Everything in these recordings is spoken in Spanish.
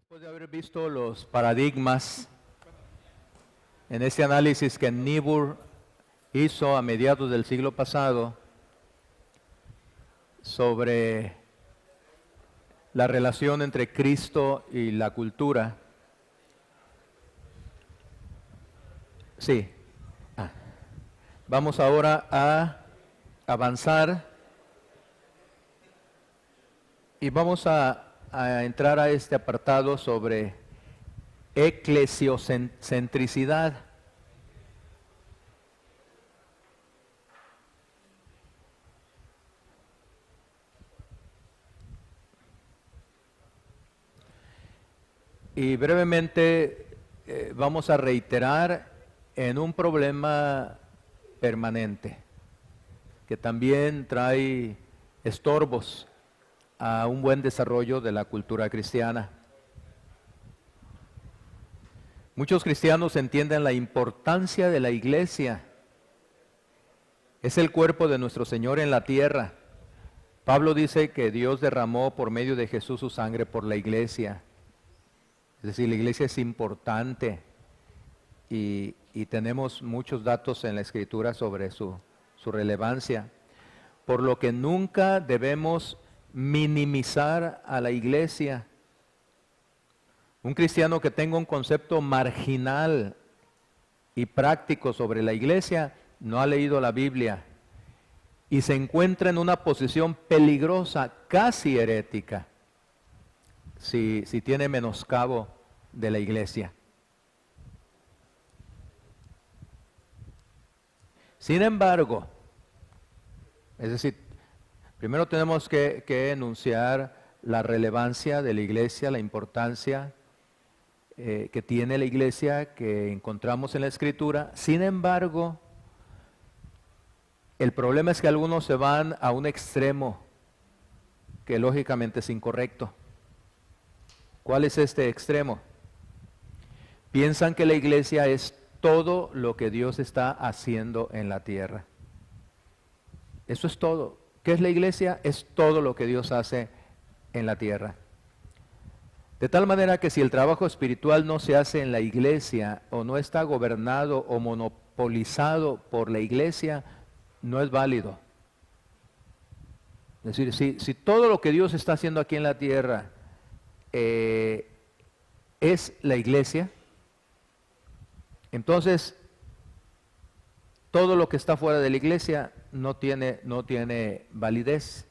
Después de haber visto los paradigmas en este análisis que Niebuhr hizo a mediados del siglo pasado sobre la relación entre Cristo y la cultura, vamos ahora a avanzar y vamos a entrar a este apartado sobre eclesiocentricidad. Y brevemente vamos a reiterar en un problema permanente que también trae estorbos a un buen desarrollo de la cultura cristiana. Muchos cristianos entienden la importancia de la iglesia. Es el cuerpo de nuestro Señor en la tierra. Pablo dice que Dios derramó por medio de Jesús su sangre por la iglesia. Es decir, la iglesia es importante y tenemos muchos datos en la Escritura sobre su relevancia. Por lo que nunca debemos minimizar a la iglesia. Un cristiano que tenga un concepto marginal y práctico sobre la iglesia no ha leído la Biblia y se encuentra en una posición peligrosa, casi herética, si tiene menoscabo de la iglesia. Sin embargo, es decir, primero tenemos que enunciar la relevancia de la iglesia, la importancia que tiene la iglesia, que encontramos en la Escritura. Sin embargo, el problema es que algunos se van a un extremo que lógicamente es incorrecto. ¿Cuál es este extremo? Piensan que la iglesia es todo lo que Dios está haciendo en la tierra. Eso es todo. ¿Qué es la iglesia? Es todo lo que Dios hace en la tierra. De tal manera que si el trabajo espiritual no se hace en la iglesia o no está gobernado o monopolizado por la iglesia, no es válido. Es decir, si todo lo que Dios está haciendo aquí en la tierra es la iglesia, entonces todo lo que está fuera de la iglesia no tiene validez.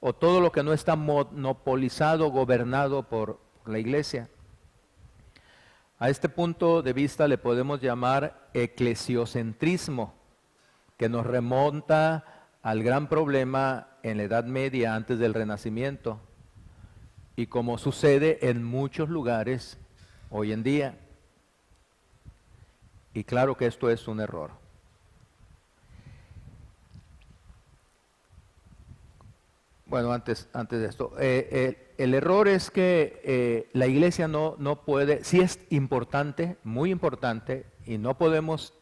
O todo lo que no está monopolizado, gobernado por la iglesia. A este punto de vista le podemos llamar eclesiocentrismo, que nos remonta al gran problema en la Edad Media antes del Renacimiento, y como sucede en muchos lugares hoy en día. Y claro que esto es un error. Bueno, antes de esto, el error es que la iglesia no puede, sí es importante, muy importante, y no podemos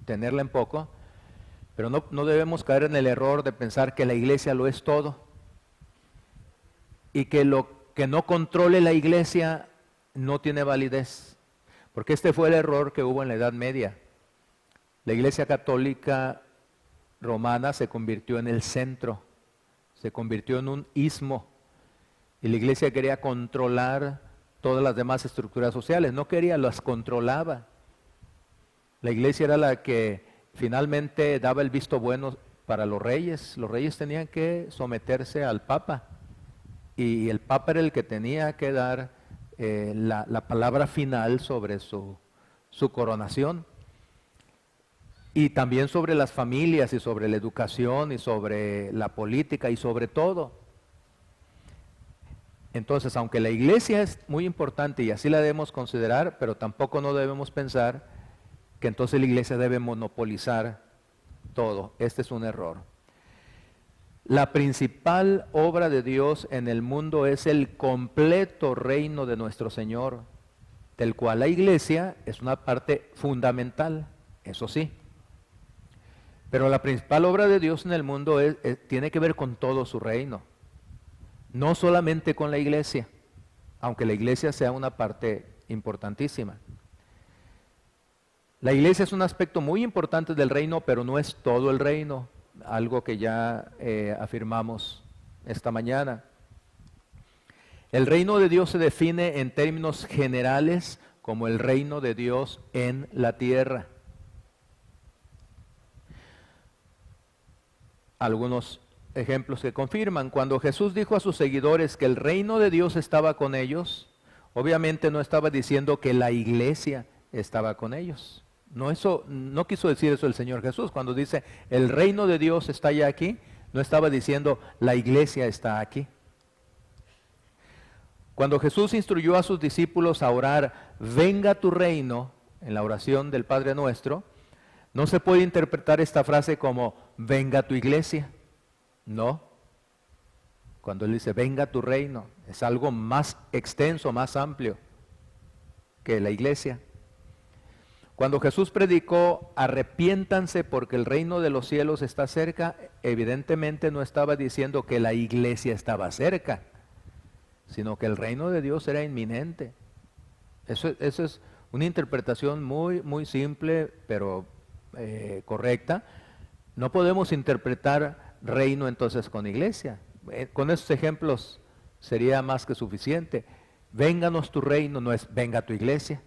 tenerla en poco, pero no debemos caer en el error de pensar que la iglesia lo es todo, y que lo que no controle la iglesia no tiene validez, porque este fue el error que hubo en la Edad Media. La iglesia católica romana se convirtió en el centro, se convirtió en un istmo, y la iglesia quería controlar todas las demás estructuras sociales, no quería, las controlaba. La iglesia era la que finalmente daba el visto bueno para los reyes tenían que someterse al Papa, y el Papa era el que tenía que dar la palabra final sobre su coronación. Y también sobre las familias y sobre la educación y sobre la política y sobre todo. Entonces, aunque la iglesia es muy importante y así la debemos considerar, pero tampoco no debemos pensar que entonces la iglesia debe monopolizar todo. Este es un error. La principal obra de Dios en el mundo es el completo reino de nuestro Señor, del cual la iglesia es una parte fundamental, eso sí. Pero la principal obra de Dios en el mundo tiene que ver con todo su reino, no solamente con la iglesia. aunque la iglesia sea una parte importantísima. La iglesia es un aspecto muy importante del reino, pero no es todo el reino, algo que ya afirmamos esta mañana. El reino de Dios se define en términos generales como el reino de Dios en la tierra. Algunos ejemplos que confirman: cuando Jesús dijo a sus seguidores que el reino de Dios estaba con ellos, obviamente no estaba diciendo que la iglesia estaba con ellos. No quiso decir eso el Señor Jesús. Cuando dice el reino de Dios está ya aquí, no estaba diciendo la iglesia está aquí. Cuando Jesús instruyó a sus discípulos a orar, venga tu reino, en la oración del Padre Nuestro, no se puede interpretar esta frase como venga tu iglesia. No. Cuando Él dice venga tu reino, es algo más extenso, más amplio que la iglesia. Cuando Jesús predicó arrepiéntanse porque el reino de los cielos está cerca, evidentemente no estaba diciendo que la iglesia estaba cerca, sino que el reino de Dios era inminente. Eso es una interpretación muy, muy simple, pero correcta. No podemos interpretar reino entonces con iglesia. Con esos ejemplos sería más que suficiente. Vénganos tu reino, no es venga tu iglesia.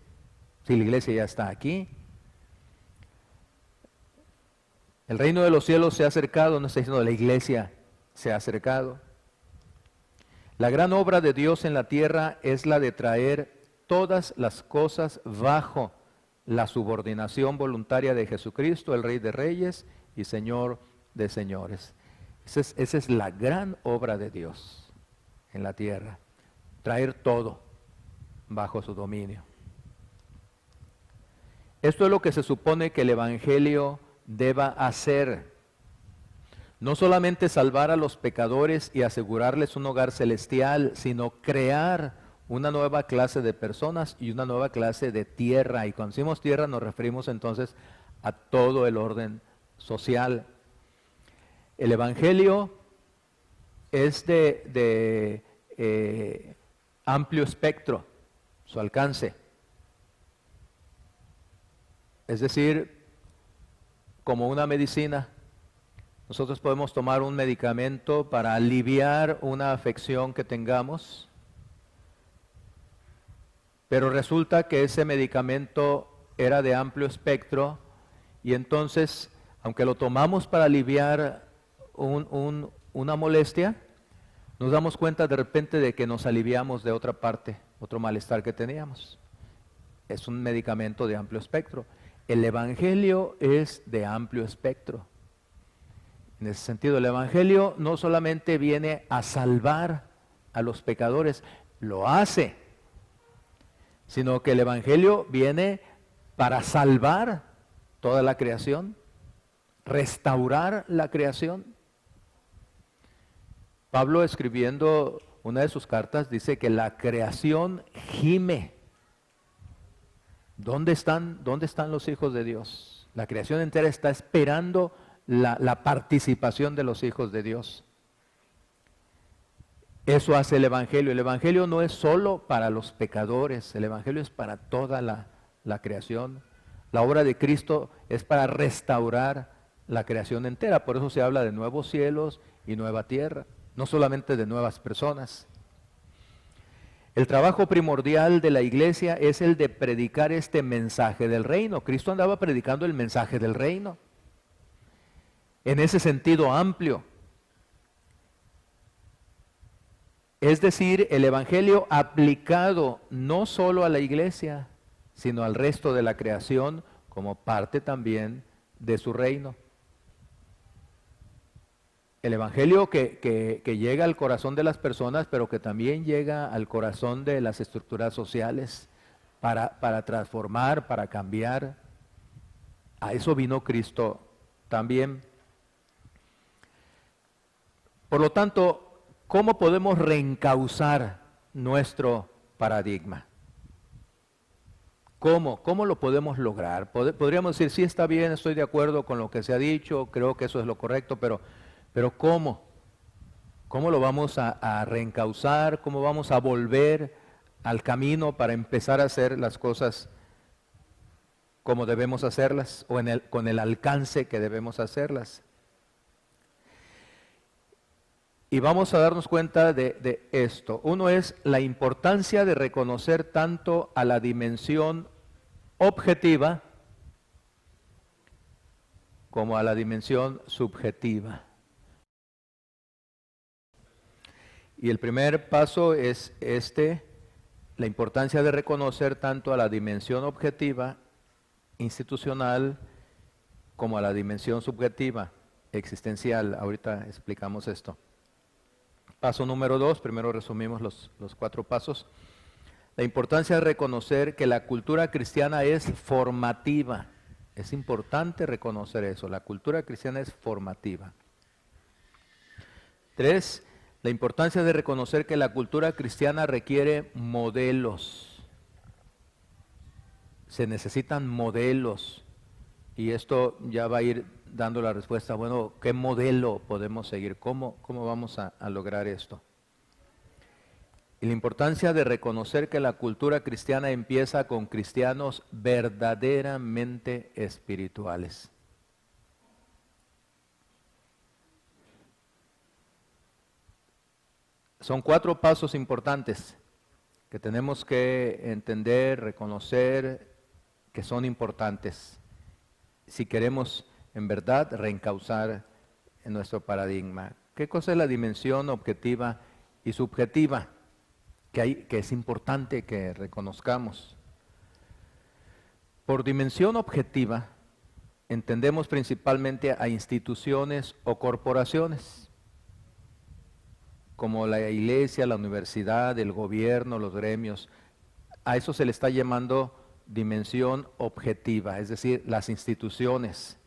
Si la iglesia ya está aquí. El reino de los cielos se ha acercado, no está diciendo la iglesia se ha acercado. La gran obra de Dios en la tierra es la de traer todas las cosas bajo la subordinación voluntaria de Jesucristo, el Rey de Reyes y Señor de Señores. Esa es la gran obra de Dios en la tierra, traer todo bajo su dominio. Esto es lo que se supone que el Evangelio deba hacer. No solamente salvar a los pecadores y asegurarles un hogar celestial, sino crear una nueva clase de personas y una nueva clase de tierra. Y cuando decimos tierra nos referimos entonces a todo el orden social. El Evangelio es de amplio espectro, su alcance. Es decir, como una medicina, nosotros podemos tomar un medicamento para aliviar una afección que tengamos, pero resulta que ese medicamento era de amplio espectro y entonces, aunque lo tomamos para aliviar una molestia, nos damos cuenta de repente de que nos aliviamos de otra parte, otro malestar que teníamos. Es un medicamento de amplio espectro. El Evangelio es de amplio espectro. En ese sentido, el Evangelio no solamente viene a salvar a los pecadores, lo hace, sino que el Evangelio viene para salvar toda la creación, restaurar la creación. Pablo, escribiendo una de sus cartas, dice que la creación gime. ¿Dónde están los hijos de Dios? La creación entera está esperando la participación de los hijos de Dios. Eso hace el Evangelio. El Evangelio no es solo para los pecadores, el Evangelio es para toda la creación. La obra de Cristo es para restaurar la creación entera. Por eso se habla de nuevos cielos y nueva tierra, no solamente de nuevas personas. El trabajo primordial de la iglesia es el de predicar este mensaje del reino. Cristo andaba predicando el mensaje del reino, en ese sentido amplio. Es decir, el Evangelio aplicado no solo a la iglesia, sino al resto de la creación como parte también de su reino. El Evangelio que llega al corazón de las personas, pero que también llega al corazón de las estructuras sociales para transformar, para cambiar. A eso vino Cristo también. Por lo tanto, ¿cómo podemos reencauzar nuestro paradigma? ¿Cómo lo podemos lograr? Podríamos decir, sí, está bien, estoy de acuerdo con lo que se ha dicho, creo que eso es lo correcto, pero ¿cómo? ¿Cómo lo vamos a reencauzar? ¿Cómo vamos a volver al camino para empezar a hacer las cosas como debemos hacerlas o con el alcance que debemos hacerlas. Y vamos a darnos cuenta de esto. Uno es la importancia de reconocer tanto a la dimensión objetiva como a la dimensión subjetiva. Y el primer paso es la importancia de reconocer tanto a la dimensión objetiva, institucional, como a la dimensión subjetiva, existencial. Ahorita explicamos esto. Paso número 2, primero resumimos los 4 pasos. La importancia de reconocer que la cultura cristiana es formativa. Es importante reconocer eso, la cultura cristiana es formativa. 3, la importancia de reconocer que la cultura cristiana requiere modelos. Se necesitan modelos. Y esto ya va a ir dando la respuesta, bueno, ¿qué modelo podemos seguir? ¿Cómo vamos a lograr esto? Y la importancia de reconocer que la cultura cristiana empieza con cristianos verdaderamente espirituales. Son 4 pasos importantes que tenemos que entender, reconocer que son importantes si queremos en verdad reencauzar en nuestro paradigma. ¿Qué cosa es la dimensión objetiva y subjetiva? Que es importante que reconozcamos. Por dimensión objetiva entendemos principalmente a instituciones o corporaciones, como la iglesia, la universidad, el gobierno, los gremios. A eso se le está llamando dimensión objetiva, es decir, las instituciones.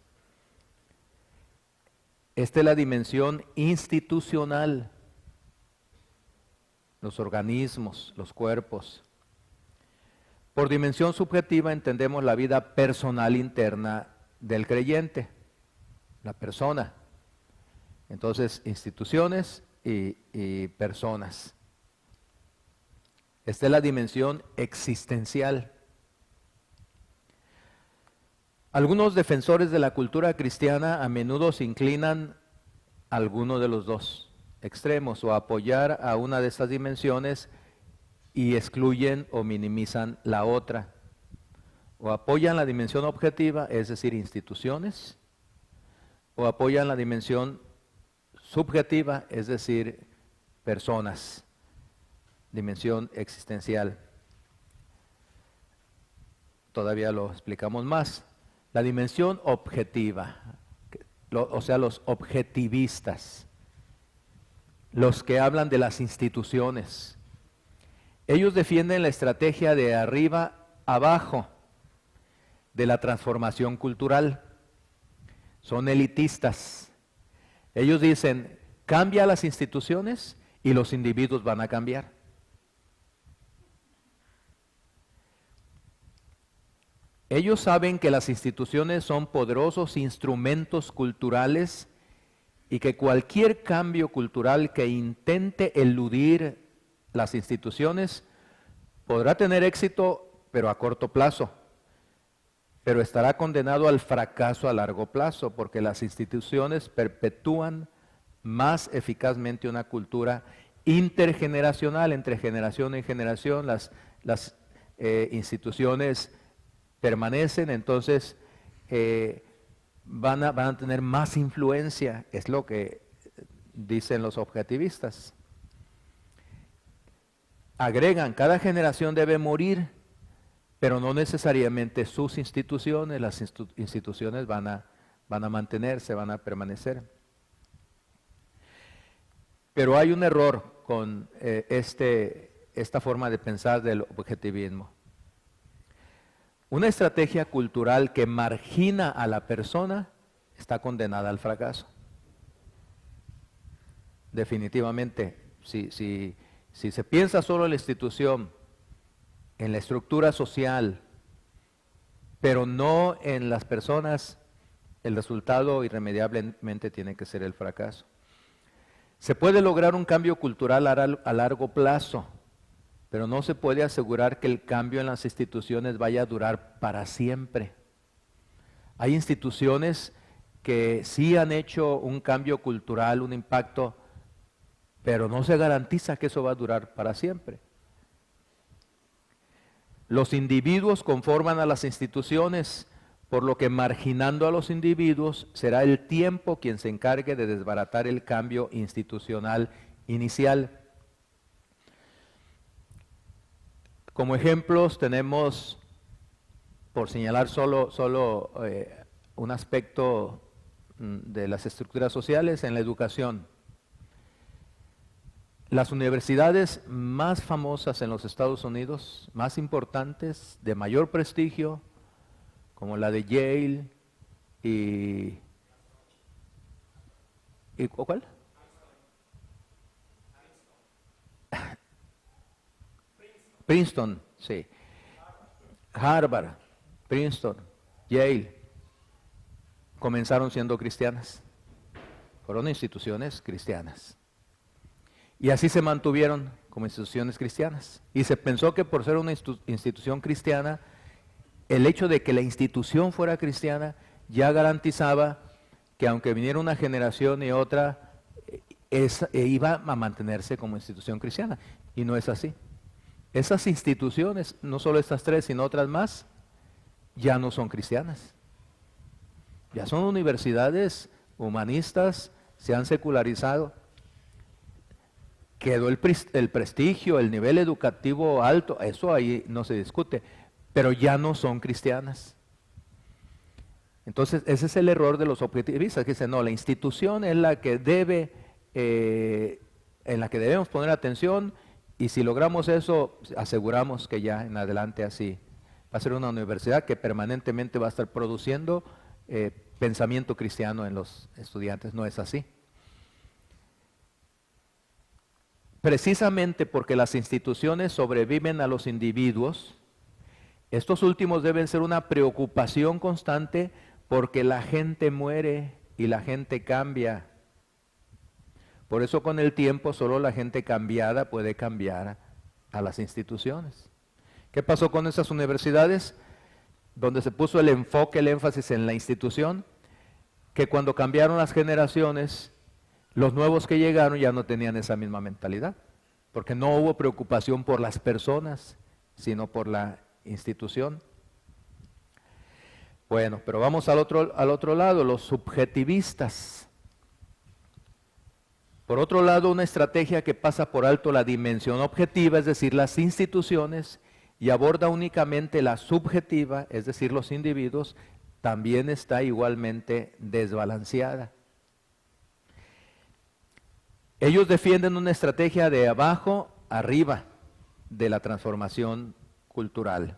Esta es la dimensión institucional, los organismos, los cuerpos. Por dimensión subjetiva entendemos la vida personal interna del creyente, la persona. Entonces, instituciones y personas. Esta es la dimensión existencial. Algunos defensores de la cultura cristiana a menudo se inclinan a alguno de los dos extremos o a apoyar a una de estas dimensiones y excluyen o minimizan la otra. O apoyan la dimensión objetiva, es decir, instituciones, o apoyan la dimensión subjetiva, es decir, personas, dimensión existencial. Todavía lo explicamos más. La dimensión objetiva, o sea, los objetivistas, los que hablan de las instituciones. Ellos defienden la estrategia de arriba abajo de la transformación cultural. Son elitistas. Ellos dicen, cambia las instituciones y los individuos van a cambiar. Ellos saben que las instituciones son poderosos instrumentos culturales y que cualquier cambio cultural que intente eludir las instituciones podrá tener éxito, pero a corto plazo, pero estará condenado al fracaso a largo plazo, porque las instituciones perpetúan más eficazmente una cultura intergeneracional, entre generación y generación. Las instituciones permanecen, entonces van a tener más influencia, es lo que dicen los objetivistas. Agregan, cada generación debe morir, pero no necesariamente sus instituciones, las instituciones van a mantenerse, van a permanecer. Pero hay un error con esta forma de pensar del objetivismo. Una estrategia cultural que margina a la persona está condenada al fracaso. Definitivamente, si se piensa solo en la institución, en la estructura social, pero no en las personas, el resultado irremediablemente tiene que ser el fracaso. Se puede lograr un cambio cultural a largo plazo, pero no se puede asegurar que el cambio en las instituciones vaya a durar para siempre. Hay instituciones que sí han hecho un cambio cultural, un impacto, pero no se garantiza que eso va a durar para siempre. Los individuos conforman a las instituciones, por lo que marginando a los individuos será el tiempo quien se encargue de desbaratar el cambio institucional inicial. Como ejemplos tenemos, por señalar solo un aspecto de las estructuras sociales, en la educación. Las universidades más famosas en los Estados Unidos, más importantes, de mayor prestigio, como la de Yale ¿y cuál? Princeton, sí. Harvard, Princeton, Yale, comenzaron siendo cristianas. Fueron instituciones cristianas. Y así se mantuvieron como instituciones cristianas. Y se pensó que por ser una institución cristiana, el hecho de que la institución fuera cristiana ya garantizaba que aunque viniera una generación y otra, iba a mantenerse como institución cristiana. Y no es así. Esas instituciones, no solo estas tres, sino otras más, ya no son cristianas. Ya son universidades humanistas, se han secularizado. Quedó el prestigio, el nivel educativo alto, eso ahí no se discute, pero ya no son cristianas. Entonces, ese es el error de los objetivistas, que dicen, no, la institución es la que debe, en la que debemos poner atención, y si logramos eso, aseguramos que ya en adelante así va a ser una universidad que permanentemente va a estar produciendo pensamiento cristiano en los estudiantes. No es así. Precisamente porque las instituciones sobreviven a los individuos, estos últimos deben ser una preocupación constante porque la gente muere y la gente cambia. Por eso con el tiempo solo la gente cambiada puede cambiar a las instituciones. ¿Qué pasó con esas universidades? Donde se puso el enfoque, el énfasis en la institución, que cuando cambiaron las generaciones, los nuevos que llegaron ya no tenían esa misma mentalidad, porque no hubo preocupación por las personas, sino por la institución. Bueno, pero vamos al otro lado, los subjetivistas. Por otro lado, una estrategia que pasa por alto la dimensión objetiva, es decir, las instituciones, y aborda únicamente la subjetiva, es decir, los individuos, también está igualmente desbalanceada. Ellos defienden una estrategia de abajo arriba de la transformación cultural.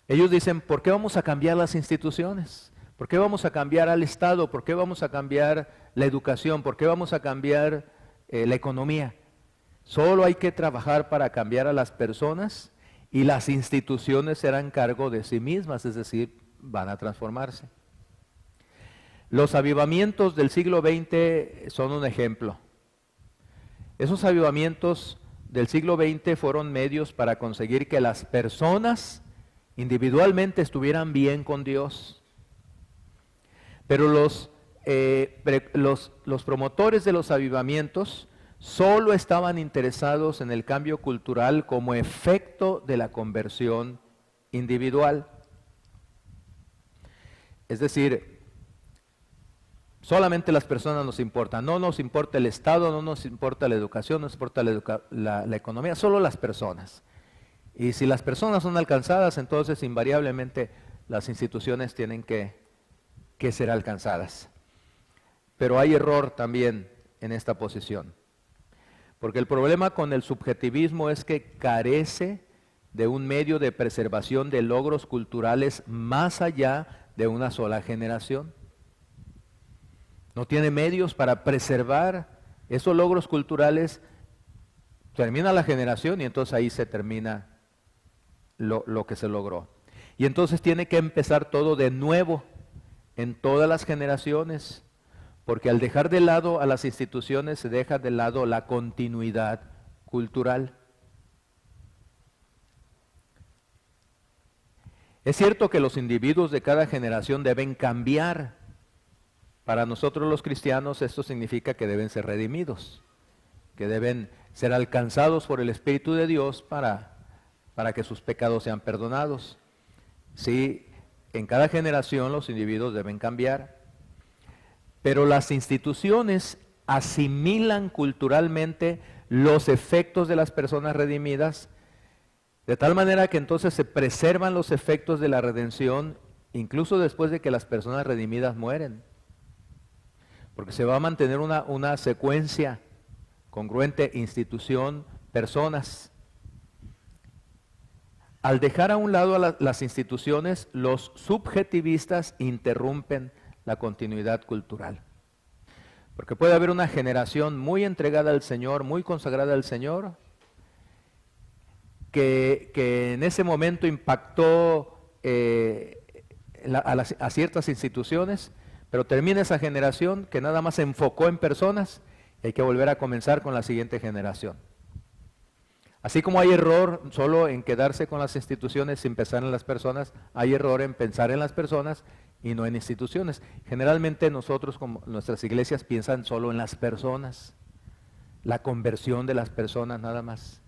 Ellos dicen, ¿por qué vamos a cambiar las instituciones? ¿Por qué vamos a cambiar al Estado? ¿Por qué vamos a cambiar la educación? ¿Por qué vamos a cambiar la economía? Solo hay que trabajar para cambiar a las personas y las instituciones se harán cargo de sí mismas, es decir, van a transformarse. Los avivamientos del siglo XX son un ejemplo. Esos avivamientos del siglo XX fueron medios para conseguir que las personas individualmente estuvieran bien con Dios. Pero los promotores de los avivamientos solo estaban interesados en el cambio cultural como efecto de la conversión individual. Es decir, solamente las personas nos importan, no nos importa el Estado, no nos importa la educación, no nos importa la economía, solo las personas. Y si las personas son alcanzadas, entonces invariablemente las instituciones tienen que ser alcanzadas. Pero hay error también en esta posición. Porque el problema con el subjetivismo es que carece de un medio de preservación de logros culturales más allá de una sola generación. No tiene medios para preservar esos logros culturales. Termina la generación y entonces ahí se termina lo que se logró. Y entonces tiene que empezar todo de nuevo en todas las generaciones, porque al dejar de lado a las instituciones se deja de lado la continuidad cultural. Es cierto que los individuos de cada generación deben cambiar. Para nosotros los cristianos esto significa que deben ser redimidos, que deben ser alcanzados por el Espíritu de Dios para que sus pecados sean perdonados. Sí, en cada generación los individuos deben cambiar, pero las instituciones asimilan culturalmente los efectos de las personas redimidas, de tal manera que entonces se preservan los efectos de la redención incluso después de que las personas redimidas mueren. Porque se va a mantener una secuencia congruente, institución, personas. Al dejar a un lado a las instituciones, los subjetivistas interrumpen la continuidad cultural. Porque puede haber una generación muy entregada al Señor, muy consagrada al Señor, que en ese momento impactó a ciertas instituciones, pero termina esa generación que nada más se enfocó en personas y hay que volver a comenzar con la siguiente generación. Así como hay error solo en quedarse con las instituciones sin pensar en las personas, hay error en pensar en las personas y no en instituciones. Generalmente nosotros, como nuestras iglesias, piensan solo en las personas, la conversión de las personas nada más,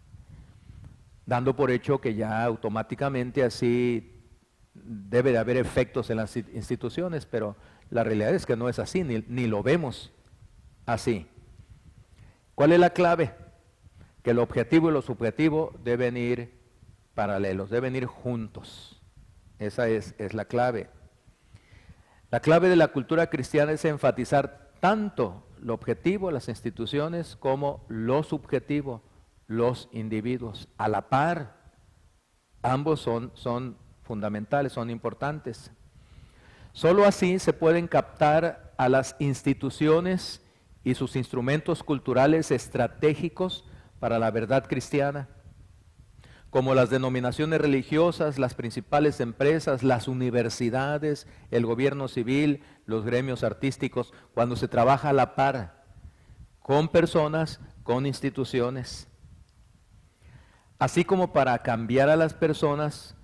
dando por hecho que ya automáticamente así debe de haber efectos en las instituciones, pero la realidad es que no es así, ni lo vemos así. ¿Cuál es la clave? Que el objetivo y lo subjetivo deben ir paralelos, deben ir juntos. Esa es la clave. La clave de la cultura cristiana es enfatizar tanto lo objetivo, las instituciones, como lo subjetivo, los individuos. A la par, ambos son fundamentales, son importantes. Solo así se pueden captar a las instituciones y sus instrumentos culturales estratégicos para la verdad cristiana, como las denominaciones religiosas, las principales empresas, las universidades, el gobierno civil, los gremios artísticos, cuando se trabaja a la par con personas, con instituciones. Así como para cambiar a las personas,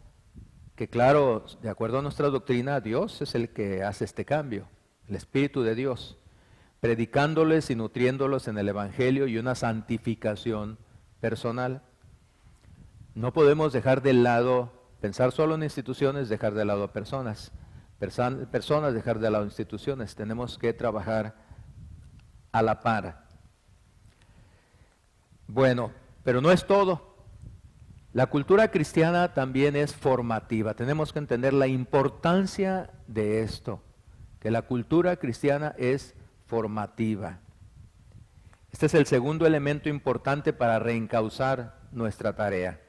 que claro, de acuerdo a nuestra doctrina, Dios es el que hace este cambio, el Espíritu de Dios, predicándoles y nutriéndolos en el Evangelio y una santificación personal. No podemos dejar de lado, pensar solo en instituciones, dejar de lado a personas, personas dejar de lado instituciones. Tenemos que trabajar a la par. Bueno, pero no es todo. La cultura cristiana también es formativa. Tenemos que entender la importancia de esto, que la cultura cristiana es formativa. Este es el segundo elemento importante para reencauzar nuestra tarea.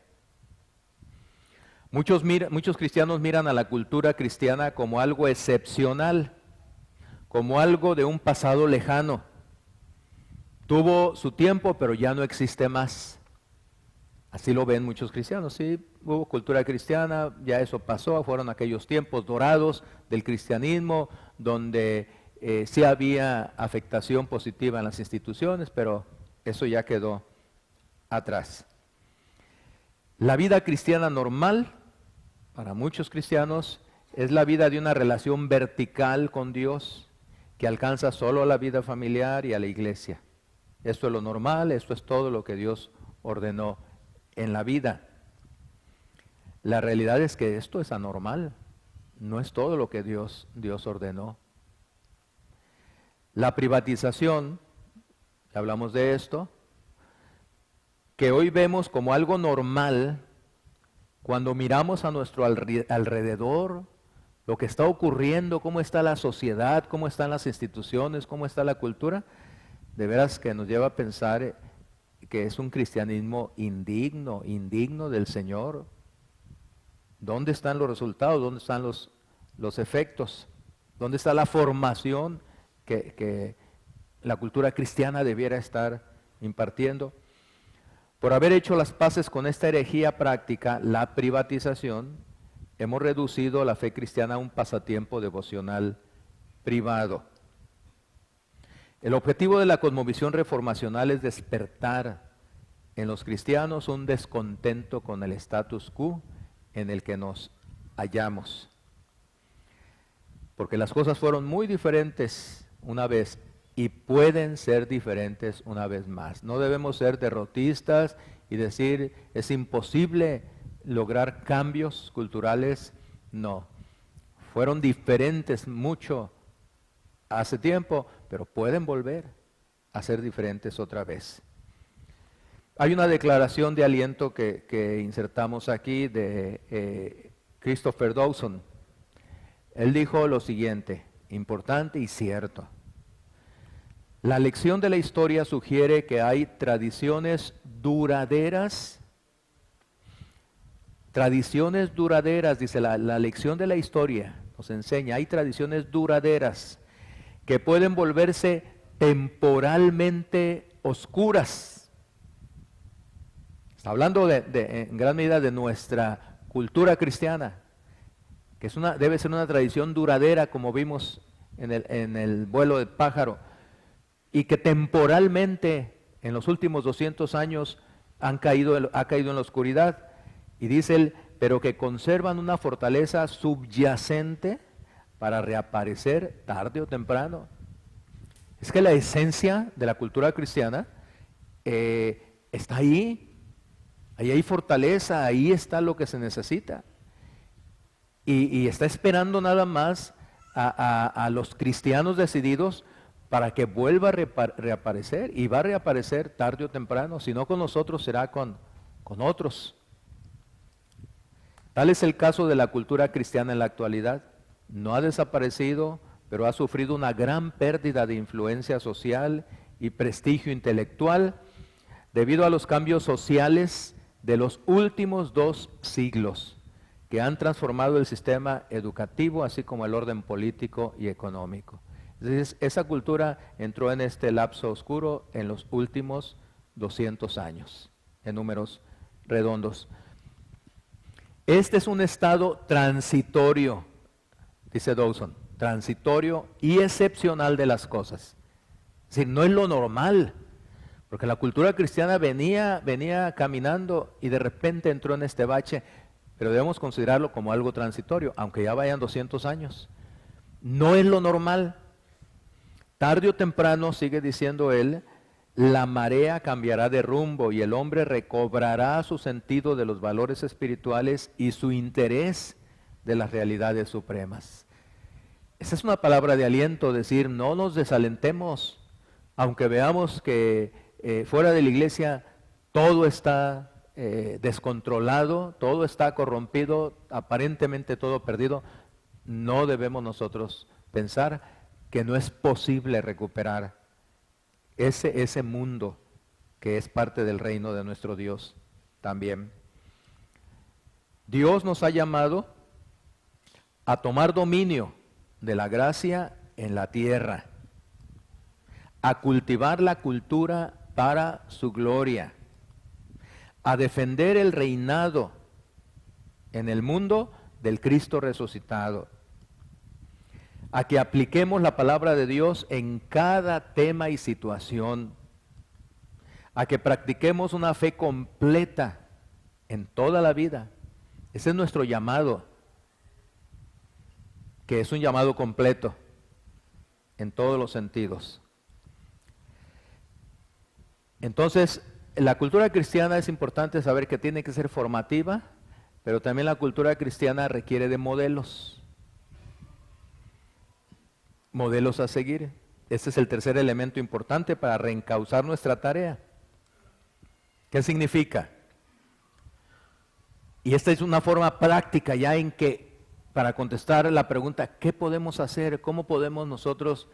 Muchos cristianos miran a la cultura cristiana como algo excepcional, como algo de un pasado lejano. Tuvo su tiempo, pero ya no existe más. Así lo ven muchos cristianos. Sí, hubo cultura cristiana, ya eso pasó, fueron aquellos tiempos dorados del cristianismo, donde sí había afectación positiva en las instituciones, pero eso ya quedó atrás. La vida cristiana normal, para muchos cristianos, es la vida de una relación vertical con Dios, que alcanza solo a la vida familiar y a la iglesia. Esto es lo normal, esto es todo lo que Dios ordenó en la vida. La realidad es que esto es anormal, no es todo lo que Dios ordenó. La privatización, hablamos de esto, que hoy vemos como algo normal, cuando miramos a nuestro alrededor, lo que está ocurriendo, cómo está la sociedad, cómo están las instituciones, cómo está la cultura, de veras que nos lleva a pensar que es un cristianismo indigno del Señor. ¿Dónde están los resultados? ¿Dónde están los efectos? ¿Dónde está la formación que la cultura cristiana debiera estar impartiendo? Por haber hecho las paces con esta herejía práctica, la privatización, hemos reducido la fe cristiana a un pasatiempo devocional privado. El objetivo de la cosmovisión reformacional es despertar en los cristianos un descontento con el status quo en el que nos hallamos. Porque las cosas fueron muy diferentes una vez y pueden ser diferentes una vez más. No debemos ser derrotistas y decir es imposible lograr cambios culturales. No, fueron diferentes mucho hace tiempo, pero pueden volver a ser diferentes otra vez. Hay una declaración de aliento que insertamos aquí de Christopher Dawson. Él dijo lo siguiente, importante y cierto. La lección de la historia sugiere que hay tradiciones duraderas, dice la lección de la historia, nos enseña, hay tradiciones duraderas que pueden volverse temporalmente oscuras. Está hablando en gran medida de nuestra cultura cristiana, que debe ser una tradición duradera, como vimos en el vuelo del pájaro, y que temporalmente en los últimos 200 años ha caído en la oscuridad. Y dice él, pero que conservan una fortaleza subyacente para reaparecer tarde o temprano. Es que la esencia de la cultura cristiana está ahí. Ahí hay fortaleza, ahí está lo que se necesita. Y está esperando nada más a los cristianos decididos para que vuelva a reaparecer, y va a reaparecer tarde o temprano, si no con nosotros será con otros. Tal es el caso de la cultura cristiana en la actualidad. No ha desaparecido, pero ha sufrido una gran pérdida de influencia social y prestigio intelectual debido a los cambios sociales de los últimos 2 siglos que han transformado el sistema educativo así como el orden político y económico. Entonces, esa cultura entró en este lapso oscuro en los últimos 200 años, en números redondos. Este es un estado transitorio, dice Dawson, transitorio y excepcional de las cosas. Es decir, no es lo normal, porque la cultura cristiana venía caminando y de repente entró en este bache, pero debemos considerarlo como algo transitorio, aunque ya vayan 200 años. No es lo normal. Tarde o temprano, sigue diciendo él, la marea cambiará de rumbo y el hombre recobrará su sentido de los valores espirituales y su interés de las realidades supremas. Esa es una palabra de aliento, decir, no nos desalentemos, aunque veamos que fuera de la iglesia todo está descontrolado, todo está corrompido, aparentemente todo perdido. No debemos nosotros pensar que no es posible recuperar ese mundo que es parte del reino de nuestro Dios también. Dios nos ha llamado a tomar dominio de la gracia en la tierra, a cultivar la cultura para su gloria, a defender el reinado en el mundo del Cristo resucitado, a que apliquemos la palabra de Dios en cada tema y situación, a que practiquemos una fe completa en toda la vida. Ese es nuestro llamado, que es un llamado completo en todos los sentidos. Entonces, la cultura cristiana es importante saber que tiene que ser formativa, pero también la cultura cristiana requiere de modelos a seguir. Ese es el tercer elemento importante para reencauzar nuestra tarea. ¿Qué significa? Y esta es una forma práctica ya en que, para contestar la pregunta, ¿qué podemos hacer? ¿Cómo podemos nosotros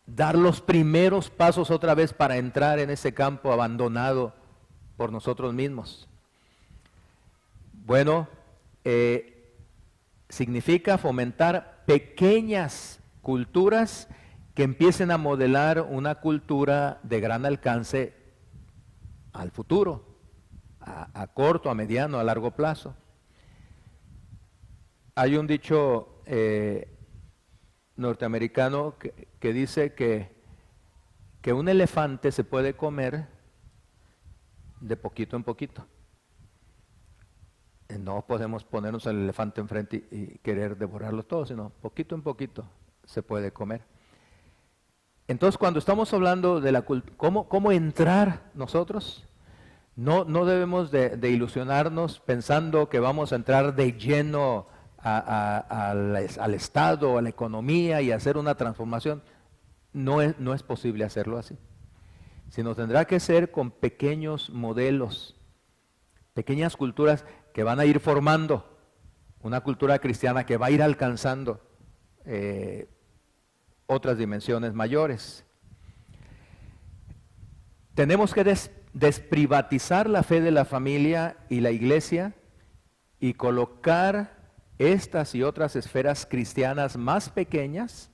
dar los primeros pasos otra vez para entrar en ese campo abandonado por nosotros mismos? Bueno, significa fomentar pequeñas culturas que empiecen a modelar una cultura de gran alcance al futuro, a corto, a mediano, a largo plazo. Hay un dicho norteamericano que dice que un elefante se puede comer de poquito en poquito. No podemos ponernos el elefante enfrente y querer devorarlo todo, sino poquito en poquito se puede comer. Entonces, cuando estamos hablando de cómo entrar nosotros, no debemos de ilusionarnos pensando que vamos a entrar de lleno al Estado, a la economía y hacer una transformación. No es posible hacerlo así. Sino tendrá que ser con pequeños modelos, pequeñas culturas que van a ir formando una cultura cristiana que va a ir alcanzando otras dimensiones mayores. Tenemos que desprivatizar la fe de la familia y la iglesia y colocar estas y otras esferas cristianas más pequeñas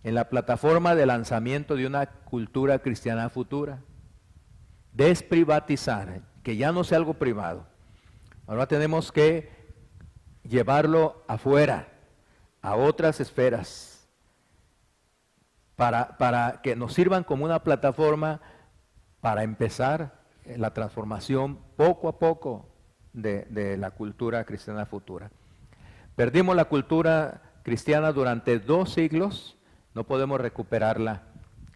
en la plataforma de lanzamiento de una cultura cristiana futura. Desprivatizar, que ya no sea algo privado. Ahora tenemos que llevarlo afuera, a otras esferas, para que nos sirvan como una plataforma para empezar la transformación poco a poco de la cultura cristiana futura. Perdimos la cultura cristiana durante 2 siglos, no podemos recuperarla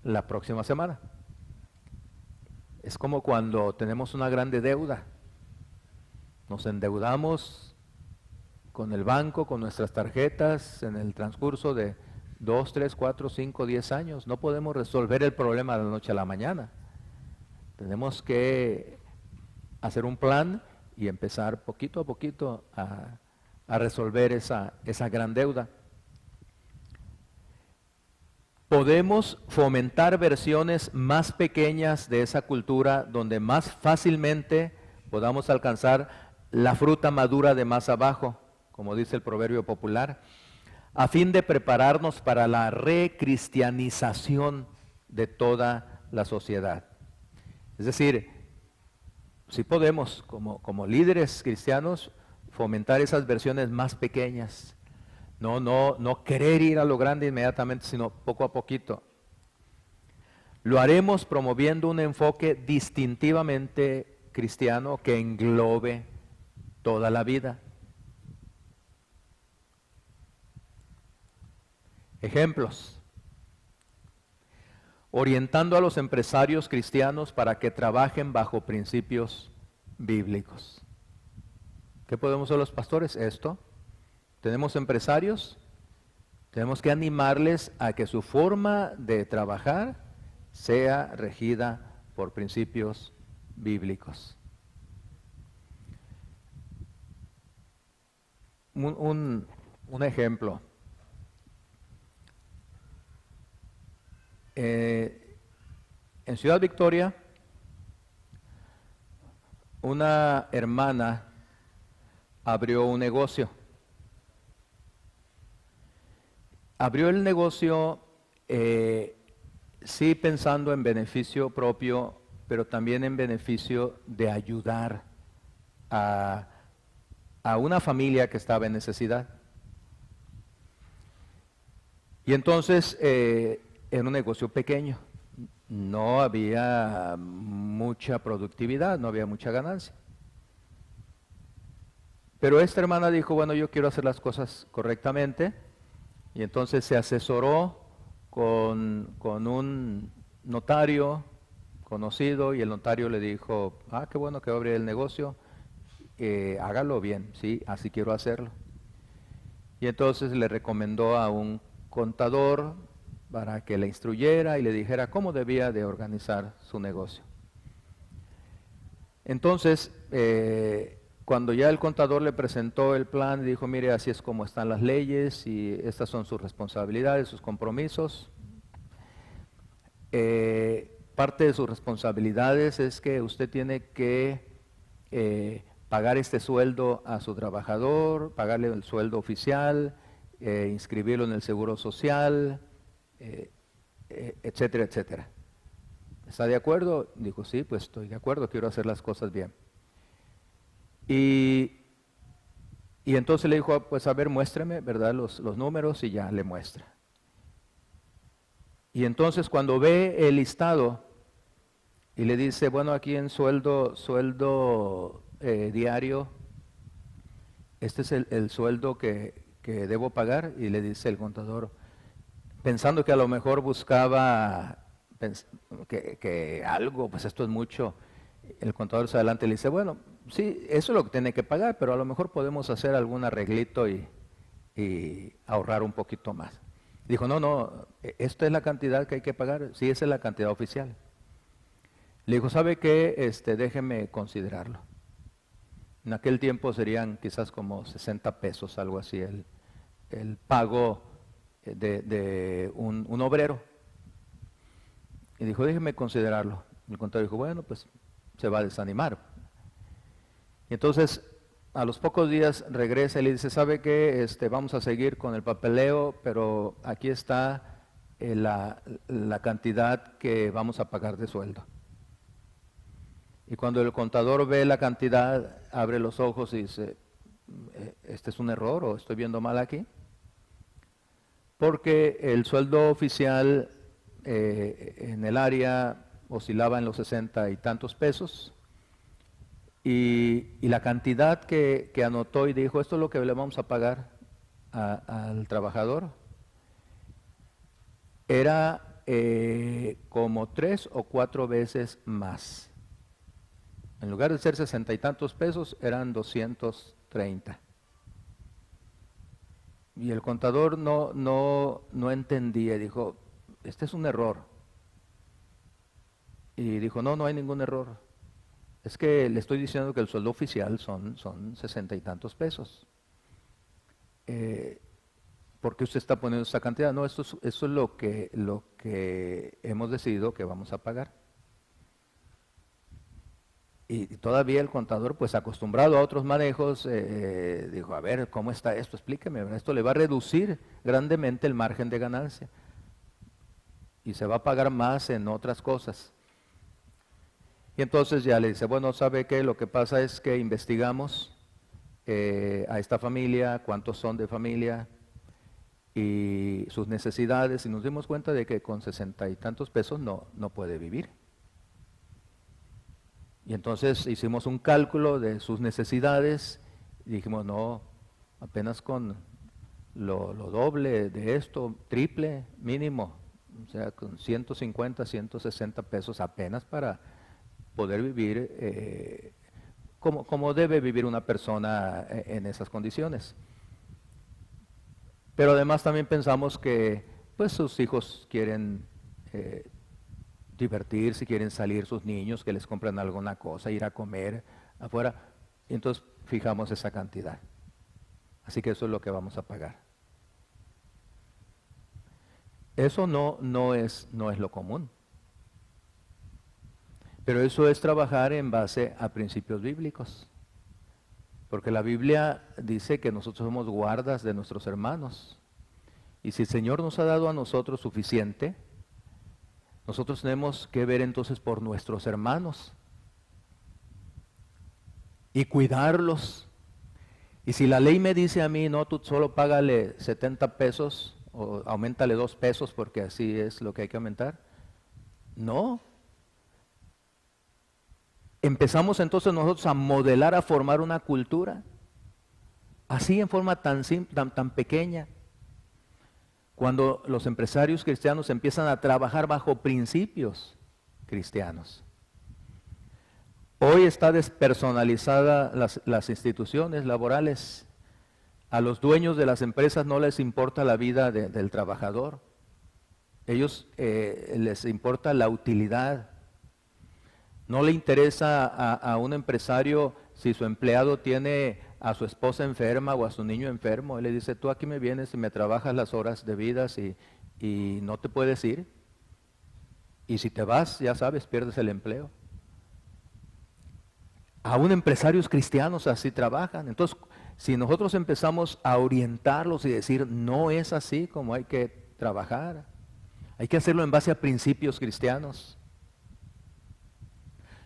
la próxima semana. Es como cuando tenemos una grande deuda. Nos endeudamos con el banco, con nuestras tarjetas, en el transcurso de 2, 3, 4, 5, 10 años. No podemos resolver el problema de la noche a la mañana. Tenemos que hacer un plan y empezar poquito a poquito a resolver esa gran deuda. Podemos fomentar versiones más pequeñas de esa cultura donde más fácilmente podamos alcanzar la fruta madura de más abajo, como dice el proverbio popular, a fin de prepararnos para la recristianización de toda la sociedad. Es decir, sí podemos, como líderes cristianos, fomentar esas versiones más pequeñas. No querer ir a lo grande inmediatamente, sino poco a poquito. Lo haremos promoviendo un enfoque distintivamente cristiano que englobe toda la vida. Ejemplos. Orientando a los empresarios cristianos para que trabajen bajo principios bíblicos. ¿Qué podemos hacer los pastores? Esto. Tenemos empresarios, tenemos que animarles a que su forma de trabajar sea regida por principios bíblicos. Un ejemplo. En Ciudad Victoria, una hermana abrió un negocio. Abrió el negocio sí pensando en beneficio propio, pero también en beneficio de ayudar a una familia que estaba en necesidad. Y entonces era un negocio pequeño, no había mucha productividad, no había mucha ganancia. Pero esta hermana dijo, bueno, yo quiero hacer las cosas correctamente. Y entonces se asesoró con un notario conocido y el notario le dijo, qué bueno que va a abrir el negocio, hágalo bien, sí, así quiero hacerlo. Y entonces le recomendó a un contador para que le instruyera y le dijera cómo debía de organizar su negocio. Entonces, cuando ya el contador le presentó el plan, dijo, mire, así es como están las leyes y estas son sus responsabilidades, sus compromisos. Parte de sus responsabilidades es que usted tiene que pagar este sueldo a su trabajador, pagarle el sueldo oficial, inscribirlo en el seguro social, etcétera, etcétera. ¿Está de acuerdo? Dijo, sí, pues estoy de acuerdo, quiero hacer las cosas bien. Y entonces le dijo, pues a ver, muéstrame, ¿verdad? Los números, y ya le muestra. Y entonces cuando ve el listado, y le dice, bueno, aquí en sueldo diario, este es el sueldo que debo pagar. Y le dice el contador, pensando que a lo mejor buscaba que algo, pues esto es mucho. El contador se adelanta y le dice, bueno, sí, eso es lo que tiene que pagar, pero a lo mejor podemos hacer algún arreglito y ahorrar un poquito más. Dijo, no, esta es la cantidad que hay que pagar, sí, esa es la cantidad oficial. Le dijo, ¿sabe qué? Déjeme considerarlo. En aquel tiempo serían quizás como 60 pesos, algo así, el pago de un obrero. Y dijo, déjeme considerarlo. El contador dijo, bueno, pues se va a desanimar. Y entonces, a los pocos días regresa y le dice, ¿sabe qué? Vamos a seguir con el papeleo, pero aquí está la cantidad que vamos a pagar de sueldo. Y cuando el contador ve la cantidad, abre los ojos y dice, ¿este es un error o estoy viendo mal aquí? Porque el sueldo oficial en el área oscilaba en los 60 y tantos pesos, y la cantidad que anotó y dijo, esto es lo que le vamos a pagar al trabajador, era como 3 o 4 veces más. En lugar de ser 60 y tantos pesos, eran 230. Y el contador no entendía, dijo, este es un error. Y dijo, no hay ningún error. Es que le estoy diciendo que el sueldo oficial son 60 y tantos pesos. ¿Por qué usted está poniendo esta cantidad? No, eso es lo que hemos decidido que vamos a pagar. Y todavía el contador, pues acostumbrado a otros manejos, dijo, a ver, ¿cómo está esto? Explíqueme, esto le va a reducir grandemente el margen de ganancia y se va a pagar más en otras cosas. Y entonces ya le dice, bueno, ¿sabe qué? Lo que pasa es que investigamos a esta familia, cuántos son de familia y sus necesidades, y nos dimos cuenta de que con 60 y tantos pesos no puede vivir. Y entonces hicimos un cálculo de sus necesidades y dijimos, no, apenas con lo doble de esto, triple mínimo, o sea, con 150, 160 pesos apenas para poder vivir como debe vivir una persona en esas condiciones. Pero además también pensamos que pues sus hijos quieren divertirse, quieren salir sus niños, que les compren alguna cosa, ir a comer afuera. Y entonces fijamos esa cantidad. Así que eso es lo que vamos a pagar. Eso no es lo común. Pero eso es trabajar en base a principios bíblicos. Porque la Biblia dice que nosotros somos guardas de nuestros hermanos. Y si el Señor nos ha dado a nosotros suficiente, nosotros tenemos que ver entonces por nuestros hermanos y cuidarlos. Y si la ley me dice a mí, no, tú solo págale 70 pesos o aumentale 2 pesos porque así es lo que hay que aumentar. No. Empezamos entonces nosotros a modelar, a formar una cultura, así en forma tan pequeña. Cuando los empresarios cristianos empiezan a trabajar bajo principios cristianos. Hoy está despersonalizada las instituciones laborales. A los dueños de las empresas no les importa la vida del trabajador. Ellos les importa la utilidad. No le interesa a un empresario si su empleado tiene a su esposa enferma o a su niño enfermo. Él le dice, tú aquí me vienes y me trabajas las horas debidas y no te puedes ir. Y si te vas, ya sabes, pierdes el empleo. Aún empresarios cristianos así trabajan. Entonces, si nosotros empezamos a orientarlos y decir, no es así como hay que trabajar, hay que hacerlo en base a principios cristianos.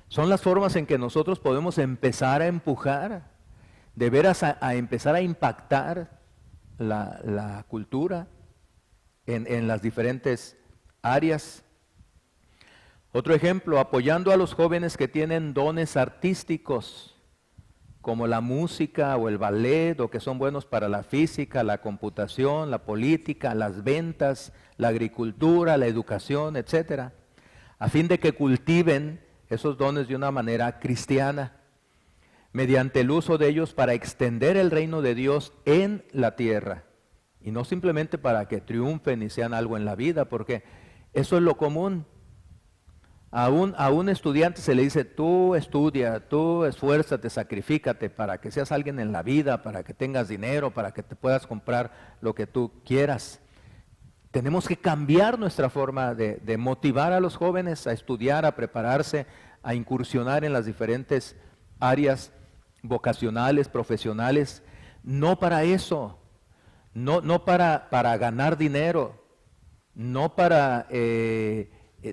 Son las formas en que nosotros podemos empezar a empujar, de veras a empezar a impactar la cultura en las diferentes áreas. Otro ejemplo, apoyando a los jóvenes que tienen dones artísticos, como la música o el ballet, o que son buenos para la física, la computación, la política, las ventas, la agricultura, la educación, etcétera, a fin de que cultiven esos dones de una manera cristiana, mediante el uso de ellos para extender el reino de Dios en la tierra, y no simplemente para que triunfen y sean algo en la vida, porque eso es lo común. A un estudiante se le dice, tú estudia, tú esfuérzate, sacrifícate para que seas alguien en la vida, para que tengas dinero, para que te puedas comprar lo que tú quieras. Tenemos que cambiar nuestra forma de motivar a los jóvenes a estudiar, a prepararse, a incursionar en las diferentes áreas vocacionales, profesionales, no para eso, no para ganar dinero, no para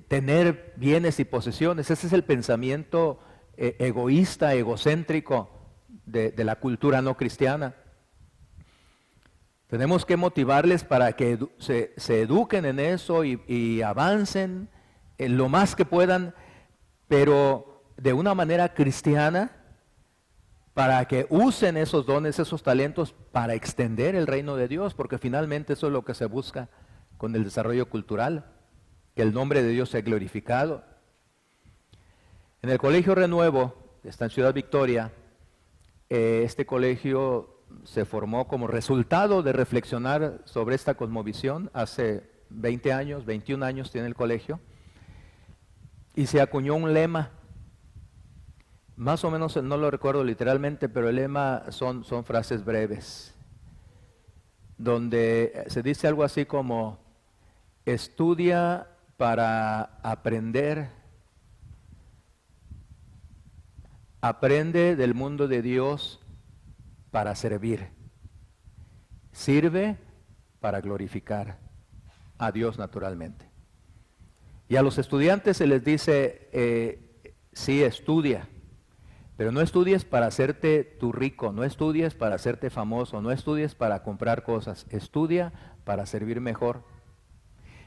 tener bienes y posesiones. Ese es el pensamiento egoísta, egocéntrico de la cultura no cristiana. Tenemos que motivarles para que se eduquen en eso y avancen en lo más que puedan, pero de una manera cristiana, para que usen esos dones, esos talentos para extender el reino de Dios, porque finalmente eso es lo que se busca con el desarrollo cultural, que el nombre de Dios sea glorificado. En el Colegio Renuevo, que está en Ciudad Victoria, este colegio se formó como resultado de reflexionar sobre esta cosmovisión hace 20 años, 21 años tiene el colegio, y se acuñó un lema. Más o menos no lo recuerdo literalmente, pero el lema son frases breves, donde se dice algo así como: estudia para aprender, aprende del mundo de Dios para servir, sirve para glorificar a Dios naturalmente. Y a los estudiantes se les dice, sí, estudia, pero no estudies para hacerte tú rico, no estudies para hacerte famoso, no estudies para comprar cosas, estudia para servir mejor.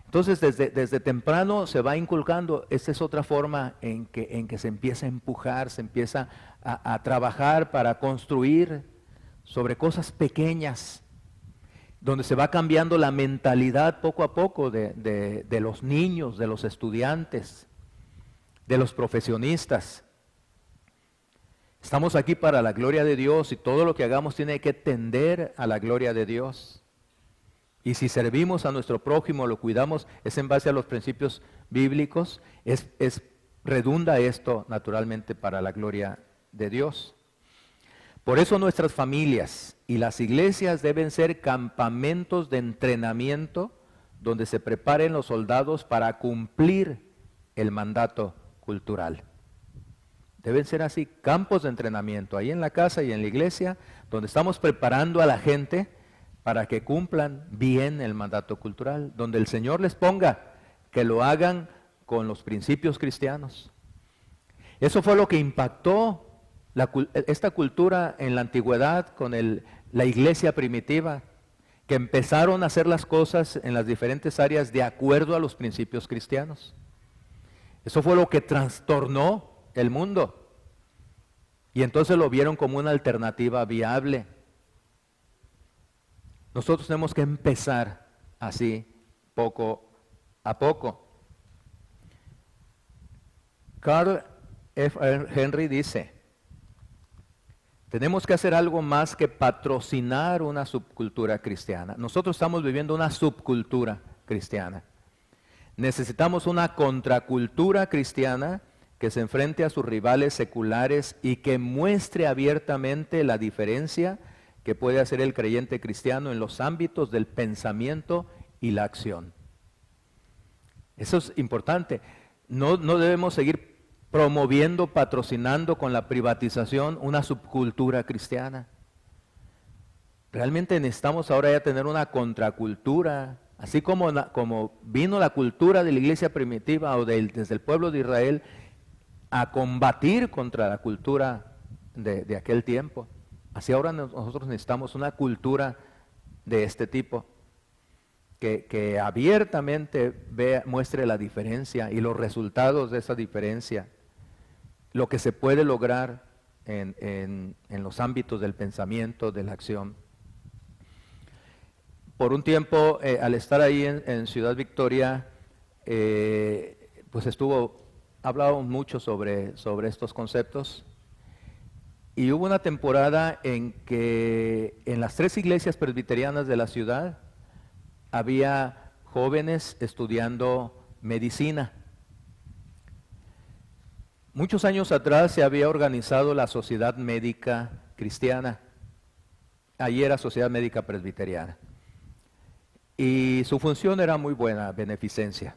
Entonces desde temprano se va inculcando. Esta es otra forma en que se empieza a empujar, se empieza a trabajar para construir sobre cosas pequeñas, donde se va cambiando la mentalidad poco a poco de los niños, de los estudiantes, de los profesionistas. Estamos aquí para la gloria de Dios y todo lo que hagamos tiene que tender a la gloria de Dios. Y si servimos a nuestro prójimo, lo cuidamos, es en base a los principios bíblicos, redunda esto naturalmente para la gloria de Dios. Por eso nuestras familias y las iglesias deben ser campamentos de entrenamiento donde se preparen los soldados para cumplir el mandato cultural. Deben ser así, campos de entrenamiento, ahí en la casa y en la iglesia, donde estamos preparando a la gente para que cumplan bien el mandato cultural, donde el Señor les ponga que lo hagan con los principios cristianos. Eso fue lo que impactó esta cultura en la antigüedad con la iglesia primitiva, que empezaron a hacer las cosas en las diferentes áreas de acuerdo a los principios cristianos. Eso fue lo que trastornó el mundo. Y entonces lo vieron como una alternativa viable. Nosotros tenemos que empezar así, poco a poco. Carl F. Henry dice, tenemos que hacer algo más que patrocinar una subcultura cristiana. Nosotros estamos viviendo una subcultura cristiana. Necesitamos una contracultura cristiana que se enfrente a sus rivales seculares y que muestre abiertamente la diferencia que puede hacer el creyente cristiano en los ámbitos del pensamiento y la acción. Eso es importante. No debemos seguir promoviendo, patrocinando con la privatización una subcultura cristiana. Realmente necesitamos ahora ya tener una contracultura, así como vino la cultura de la iglesia primitiva o desde el pueblo de Israel a combatir contra la cultura de aquel tiempo. Así ahora nosotros necesitamos una cultura de este tipo. que abiertamente muestre la diferencia y los resultados de esa diferencia, lo que se puede lograr en los ámbitos del pensamiento, de la acción. Por un tiempo, al estar ahí en Ciudad Victoria, pues hablábamos mucho sobre estos conceptos. Y hubo una temporada en que en las 3 iglesias presbiterianas de la ciudad había jóvenes estudiando medicina. Muchos años atrás se había organizado la Sociedad Médica Cristiana. Allí era Sociedad Médica Presbiteriana. Y su función era muy buena, beneficencia.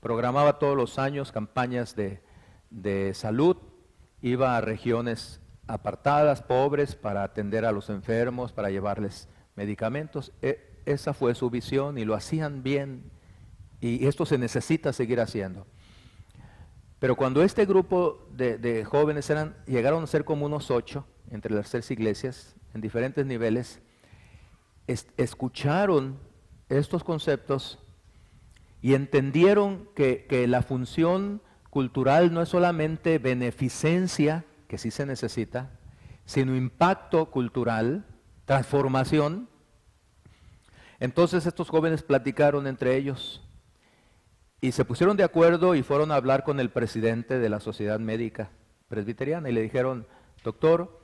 Programaba todos los años campañas de salud, iba a regiones apartadas, pobres, para atender a los enfermos, para llevarles medicamentos. Esa fue su visión y lo hacían bien, y esto se necesita seguir haciendo. Pero cuando este grupo de jóvenes llegaron a ser como unos 8 entre las 3 iglesias, en diferentes niveles, escucharon estos conceptos y entendieron que la función cultural no es solamente beneficencia, que sí se necesita, sino impacto cultural, transformación. Entonces estos jóvenes platicaron entre ellos y se pusieron de acuerdo y fueron a hablar con el presidente de la Sociedad Médica Presbiteriana y le dijeron: doctor,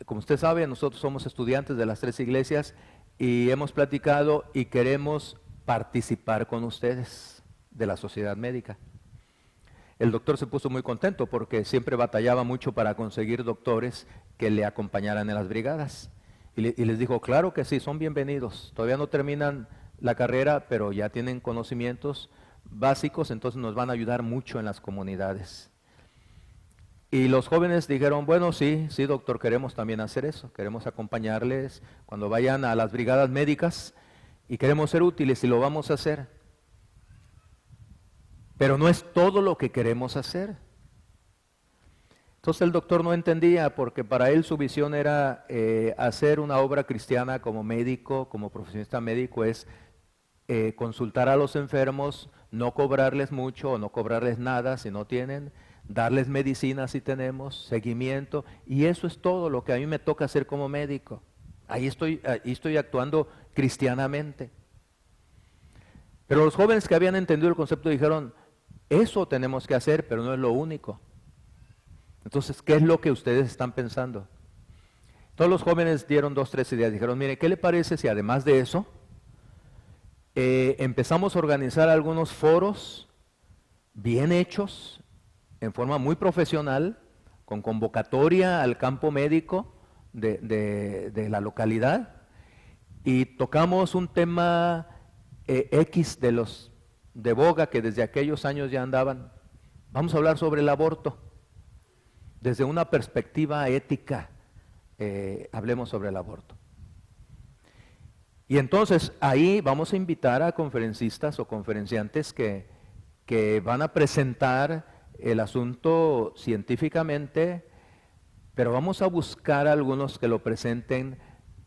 como usted sabe, nosotros somos estudiantes de las 3 iglesias y hemos platicado y queremos participar con ustedes de la Sociedad Médica. El doctor se puso muy contento porque siempre batallaba mucho para conseguir doctores que le acompañaran en las brigadas. Y les dijo: claro que sí, son bienvenidos. Todavía no terminan la carrera, pero ya tienen conocimientos básicos, entonces nos van a ayudar mucho en las comunidades. Y los jóvenes dijeron: bueno, sí, doctor, queremos también hacer eso. Queremos acompañarles cuando vayan a las brigadas médicas y queremos ser útiles y lo vamos a hacer. Pero no es todo lo que queremos hacer. Entonces el doctor no entendía, porque para él su visión era hacer una obra cristiana como médico, como profesionista médico, es consultar a los enfermos, no cobrarles mucho o no cobrarles nada si no tienen, darles medicina si tenemos, seguimiento, y eso es todo lo que a mí me toca hacer como médico. Ahí estoy actuando cristianamente. Pero los jóvenes que habían entendido el concepto dijeron: eso tenemos que hacer, pero no es lo único. Entonces, ¿qué es lo que ustedes están pensando? Todos los jóvenes dieron 2, 3 ideas. Dijeron: mire, ¿qué le parece si además de eso empezamos a organizar algunos foros bien hechos, en forma muy profesional, con convocatoria al campo médico de la localidad, y tocamos un tema X de boga que desde aquellos años ya andaban? Vamos a hablar sobre el aborto desde una perspectiva ética. Hablemos sobre el aborto. Y entonces ahí vamos a invitar a conferencistas o conferenciantes que van a presentar el asunto científicamente, pero vamos a buscar a algunos que lo presenten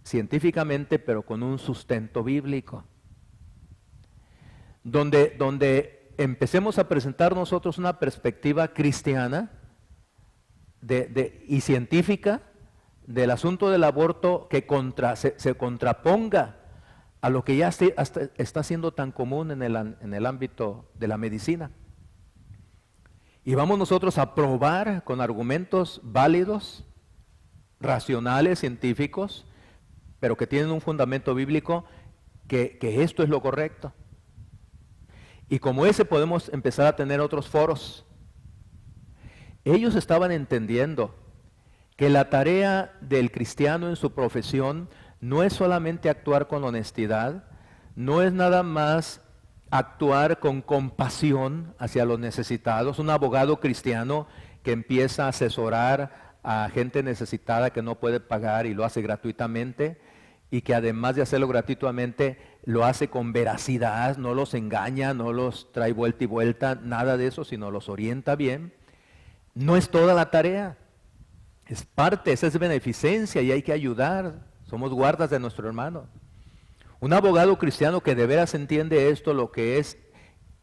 científicamente, pero con un sustento bíblico. Donde empecemos a presentar nosotros una perspectiva cristiana y científica del asunto del aborto, que se contraponga a lo que ya está siendo tan común en el ámbito de la medicina. Y vamos nosotros a probar con argumentos válidos, racionales, científicos, pero que tienen un fundamento bíblico, que esto es lo correcto. Y como ese podemos empezar a tener otros foros. Ellos estaban entendiendo que la tarea del cristiano en su profesión no es solamente actuar con honestidad, no es nada más actuar con compasión hacia los necesitados. Un abogado cristiano que empieza a asesorar a gente necesitada que no puede pagar y lo hace gratuitamente, y que además de hacerlo gratuitamente lo hace con veracidad, no los engaña, no los trae vuelta y vuelta, nada de eso, sino los orienta bien. No es toda la tarea, es parte, esa es beneficencia y hay que ayudar, somos guardas de nuestro hermano. Un abogado cristiano que de veras entiende esto, lo que es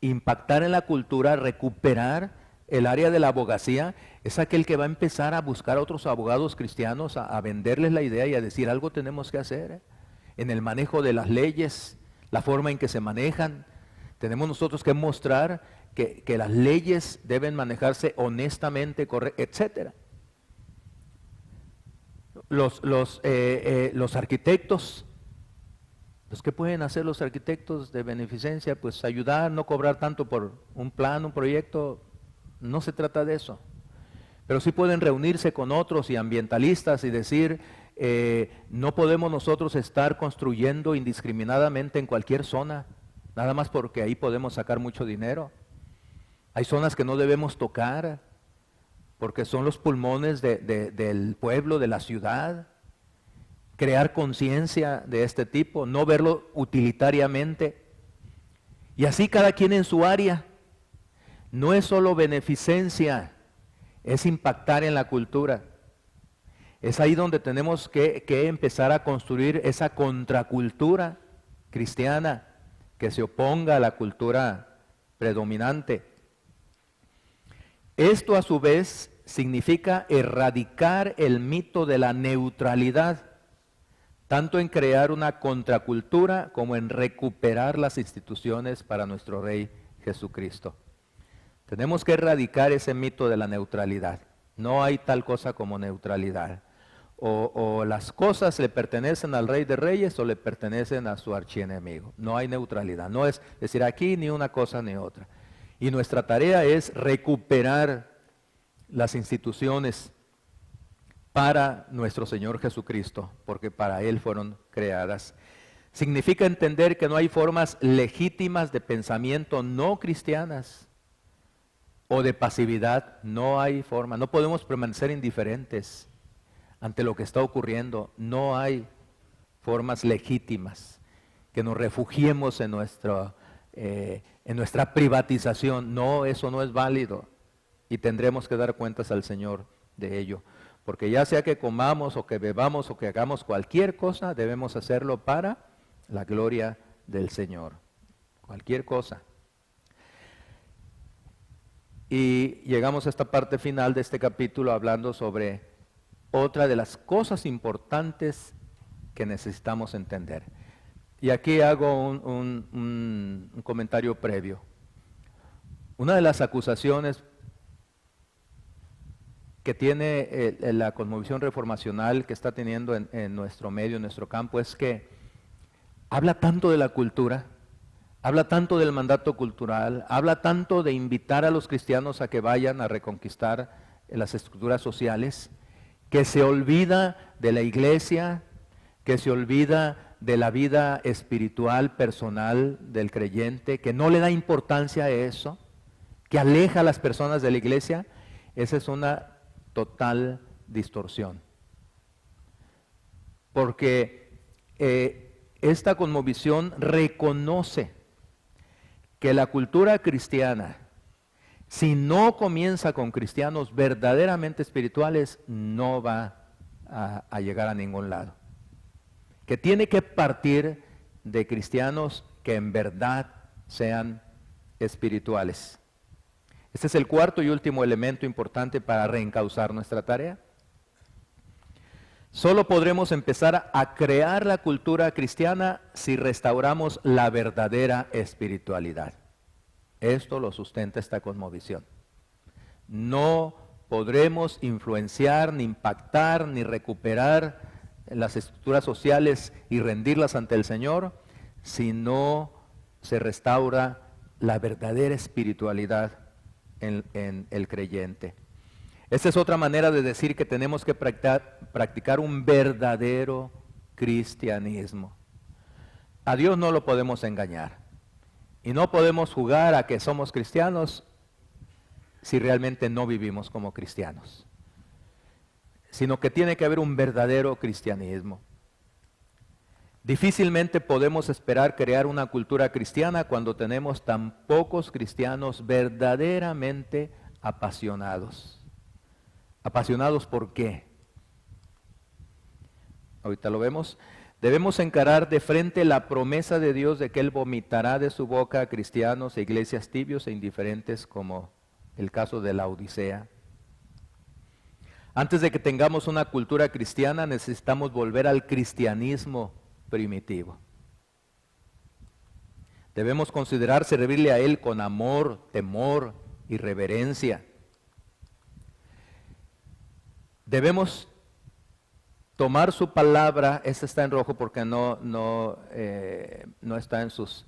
impactar en la cultura, recuperar el área de la abogacía, es aquel que va a empezar a buscar a otros abogados cristianos, a venderles la idea y a decir algo tenemos que hacer, en el manejo de las leyes, la forma en que se manejan. Tenemos nosotros que mostrar que las leyes deben manejarse honestamente, etcétera. Los arquitectos, ¿qué pueden hacer los arquitectos de beneficencia? Pues ayudar, no cobrar tanto por un plan, un proyecto. No se trata de eso. Pero sí pueden reunirse con otros y ambientalistas y decir, no podemos nosotros estar construyendo indiscriminadamente en cualquier zona, nada más porque ahí podemos sacar mucho dinero. Hay zonas que no debemos tocar, porque son los pulmones del pueblo, de la ciudad. Crear conciencia de este tipo, no verlo utilitariamente. Y así cada quien en su área. No es solo beneficencia, es impactar en la cultura. Es ahí donde tenemos que empezar a construir esa contracultura cristiana que se oponga a la cultura predominante. Esto a su vez significa erradicar el mito de la neutralidad, tanto en crear una contracultura como en recuperar las instituciones para nuestro Rey Jesucristo. Tenemos que erradicar ese mito de la neutralidad. No hay tal cosa como neutralidad. O las cosas le pertenecen al Rey de Reyes o le pertenecen a su archienemigo. No hay neutralidad. No es decir aquí ni una cosa ni otra. Y nuestra tarea es recuperar las instituciones para nuestro Señor Jesucristo, porque para Él fueron creadas. Significa entender que no hay formas legítimas de pensamiento no cristianas o de pasividad. No hay forma, no podemos permanecer indiferentes ante lo que está ocurriendo. No hay formas legítimas que nos refugiemos en nuestra privatización. No, eso no es válido y tendremos que dar cuentas al Señor de ello. Porque ya sea que comamos o que bebamos o que hagamos cualquier cosa, debemos hacerlo para la gloria del Señor. Cualquier cosa. Y llegamos a esta parte final de este capítulo hablando sobre otra de las cosas importantes que necesitamos entender. Y aquí hago un comentario previo. Una de las acusaciones que tiene la cosmovisión reformacional que está teniendo en nuestro medio, en nuestro campo, es que habla tanto de la cultura, habla tanto del mandato cultural, habla tanto de invitar a los cristianos a que vayan a reconquistar las estructuras sociales, que se olvida de la iglesia, que se olvida de la vida espiritual, personal del creyente, que no le da importancia a eso, que aleja a las personas de la iglesia. Esa es una total distorsión. Porque esta cosmovisión reconoce que la cultura cristiana, si no comienza con cristianos verdaderamente espirituales, no va a llegar a ningún lado. Que tiene que partir de cristianos que en verdad sean espirituales. Este es el cuarto y último elemento importante para reencauzar nuestra tarea. Solo podremos empezar a crear la cultura cristiana si restauramos la verdadera espiritualidad. Esto lo sustenta esta cosmovisión. No podremos influenciar, ni impactar, ni recuperar las estructuras sociales y rendirlas ante el Señor si no se restaura la verdadera espiritualidad en el creyente. Esta es otra manera de decir que tenemos que practicar un verdadero cristianismo. A Dios no lo podemos engañar. Y no podemos jugar a que somos cristianos si realmente no vivimos como cristianos. Sino que tiene que haber un verdadero cristianismo. Difícilmente podemos esperar crear una cultura cristiana cuando tenemos tan pocos cristianos verdaderamente apasionados. ¿Apasionados por qué? Ahorita lo vemos. Debemos encarar de frente la promesa de Dios de que Él vomitará de su boca a cristianos e iglesias tibios e indiferentes, como el caso de la Odisea. Antes de que tengamos una cultura cristiana, necesitamos volver al cristianismo primitivo. Debemos considerar servirle a Él con amor, temor y reverencia. Debemos tomar su palabra, esta está en rojo porque no está en sus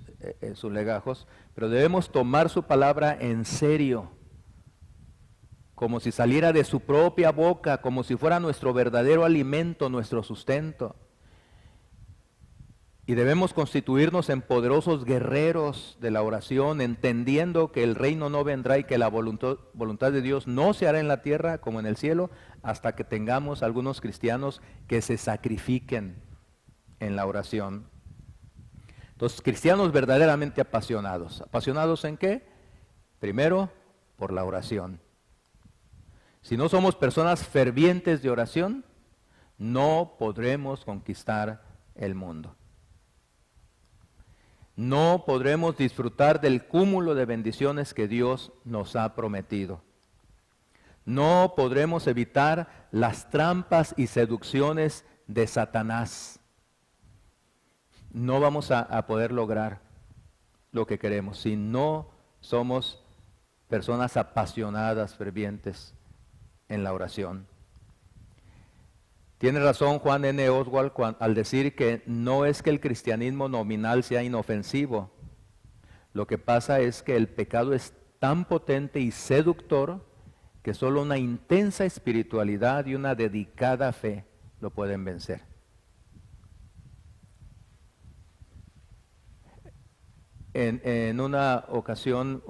legajos, pero debemos tomar su palabra en serio, como si saliera de su propia boca, como si fuera nuestro verdadero alimento, nuestro sustento. Y debemos constituirnos en poderosos guerreros de la oración, entendiendo que el reino no vendrá y que la voluntad de Dios no se hará en la tierra como en el cielo, hasta que tengamos algunos cristianos que se sacrifiquen en la oración. Entonces, cristianos verdaderamente apasionados. ¿Apasionados en qué? Primero, por la oración. Si no somos personas fervientes de oración, no podremos conquistar el mundo. No podremos disfrutar del cúmulo de bendiciones que Dios nos ha prometido. No podremos evitar las trampas y seducciones de Satanás. No vamos a poder lograr lo que queremos si no somos personas apasionadas, fervientes en la oración. Tiene razón Juan N. Oswald al decir que no es que el cristianismo nominal sea inofensivo. Lo que pasa es que el pecado es tan potente y seductor que solo una intensa espiritualidad y una dedicada fe lo pueden vencer. En una ocasión,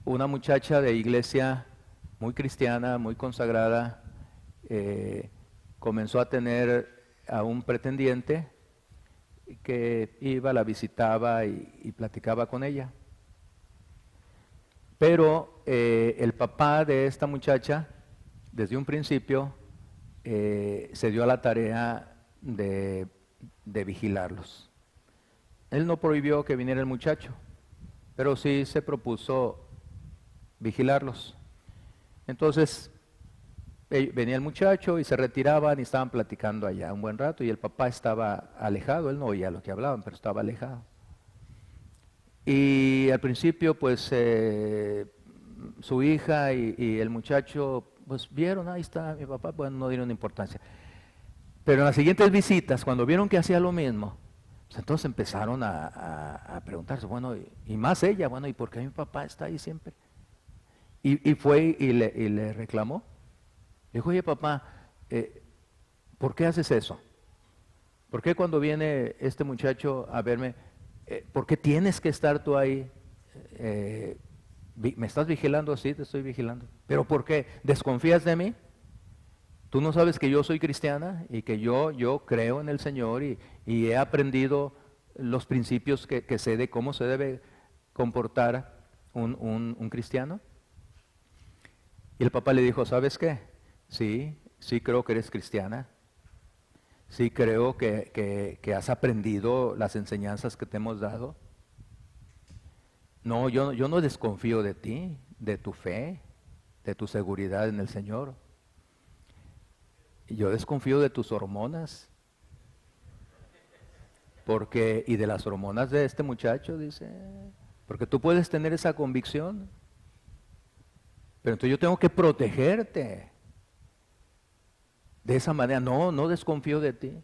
una muchacha de iglesia muy cristiana, muy consagrada, comenzó a tener a un pretendiente que iba, la visitaba y platicaba con ella. Pero el papá de esta muchacha, desde un principio, se dio a la tarea de vigilarlos. Él no prohibió que viniera el muchacho, pero sí se propuso vigilarlos. Entonces, venía el muchacho y se retiraban y estaban platicando allá un buen rato y el papá estaba alejado, él no oía lo que hablaban, pero estaba alejado. Y al principio, pues, su hija y el muchacho, pues, vieron, ahí está mi papá, pues no dieron importancia. Pero en las siguientes visitas, cuando vieron que hacía lo mismo, pues entonces empezaron a preguntarse, bueno, y más ella, bueno, ¿y por qué mi papá está ahí siempre? Y fue y le reclamó. Dijo, oye papá, ¿por qué haces eso? ¿Por qué cuando viene este muchacho a verme, por qué tienes que estar tú ahí? ¿Me estás vigilando? Sí, te estoy vigilando. ¿Pero por qué? ¿Desconfías de mí? ¿Tú no sabes que yo soy cristiana y que yo creo en el Señor y he aprendido los principios que sé de cómo se debe comportar un cristiano? Y el papá le dijo, ¿sabes qué? Sí creo que eres cristiana. Sí creo que has aprendido las enseñanzas que te hemos dado. No, yo no desconfío de ti, de tu fe, de tu seguridad en el Señor. Yo desconfío de tus hormonas. Y de las hormonas de este muchacho, dice, porque tú puedes tener esa convicción. Pero entonces yo tengo que protegerte. De esa manera, no desconfío de ti,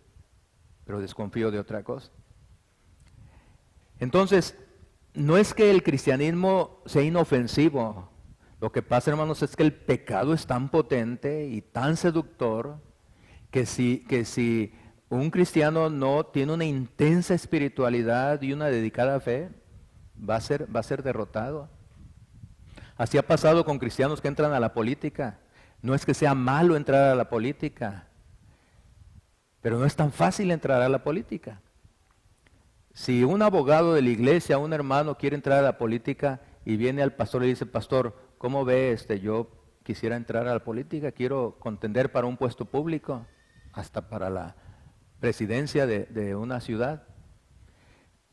pero desconfío de otra cosa. Entonces, no es que el cristianismo sea inofensivo. Lo que pasa, hermanos, es que el pecado es tan potente y tan seductor que si un cristiano no tiene una intensa espiritualidad y una dedicada fe, va a ser derrotado. Así ha pasado con cristianos que entran a la política. No es que sea malo entrar a la política, pero no es tan fácil entrar a la política. Si un abogado de la iglesia, un hermano quiere entrar a la política y viene al pastor y le dice, pastor, ¿cómo ve yo quisiera entrar a la política, quiero contender para un puesto público? hasta para la presidencia de una ciudad.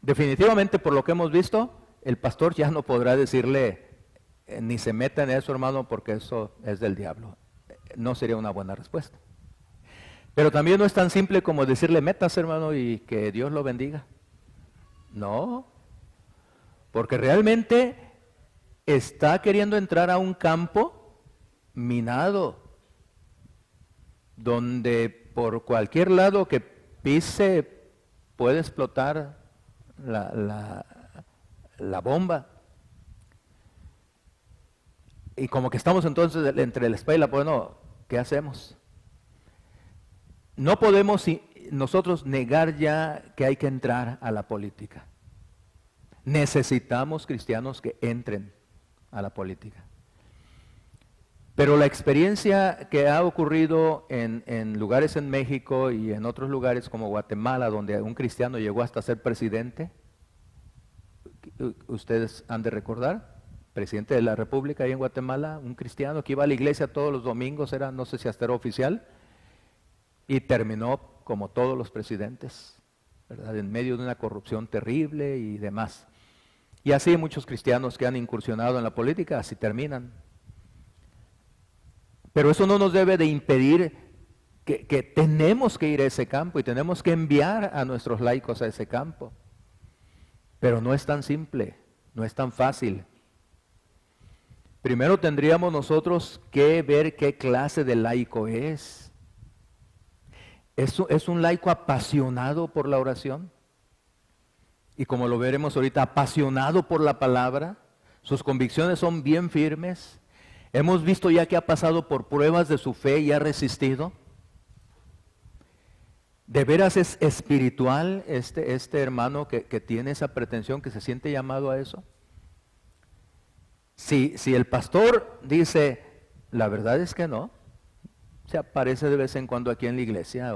Definitivamente, por lo que hemos visto, el pastor ya no podrá decirle, ni se meta en eso, hermano, porque eso es del diablo. No sería una buena respuesta. Pero también no es tan simple como decirle, métase, hermano, y que Dios lo bendiga. No, porque realmente está queriendo entrar a un campo minado, donde por cualquier lado que pise puede explotar la bomba. Y como que estamos entonces entre la espada y la pared, bueno, ¿qué hacemos? No podemos nosotros negar ya que hay que entrar a la política. Necesitamos cristianos que entren a la política. Pero la experiencia que ha ocurrido en lugares en México y en otros lugares como Guatemala, donde un cristiano llegó hasta ser presidente, ustedes han de recordar, presidente de la República ahí en Guatemala, un cristiano que iba a la iglesia todos los domingos, era, no sé si hasta era oficial, y terminó como todos los presidentes, ¿verdad? En medio de una corrupción terrible y demás. Y así muchos cristianos que han incursionado en la política, así terminan. Pero eso no nos debe de impedir que tenemos que ir a ese campo y tenemos que enviar a nuestros laicos a ese campo. Pero no es tan simple, no es tan fácil. Primero tendríamos nosotros que ver qué clase de laico es. ¿Es un laico apasionado por la oración? Y como lo veremos ahorita, apasionado por la palabra. Sus convicciones son bien firmes. Hemos visto ya que ha pasado por pruebas de su fe y ha resistido. ¿De veras es espiritual este hermano que tiene esa pretensión, que se siente llamado a eso? Si el pastor dice, la verdad es que no, se aparece de vez en cuando aquí en la iglesia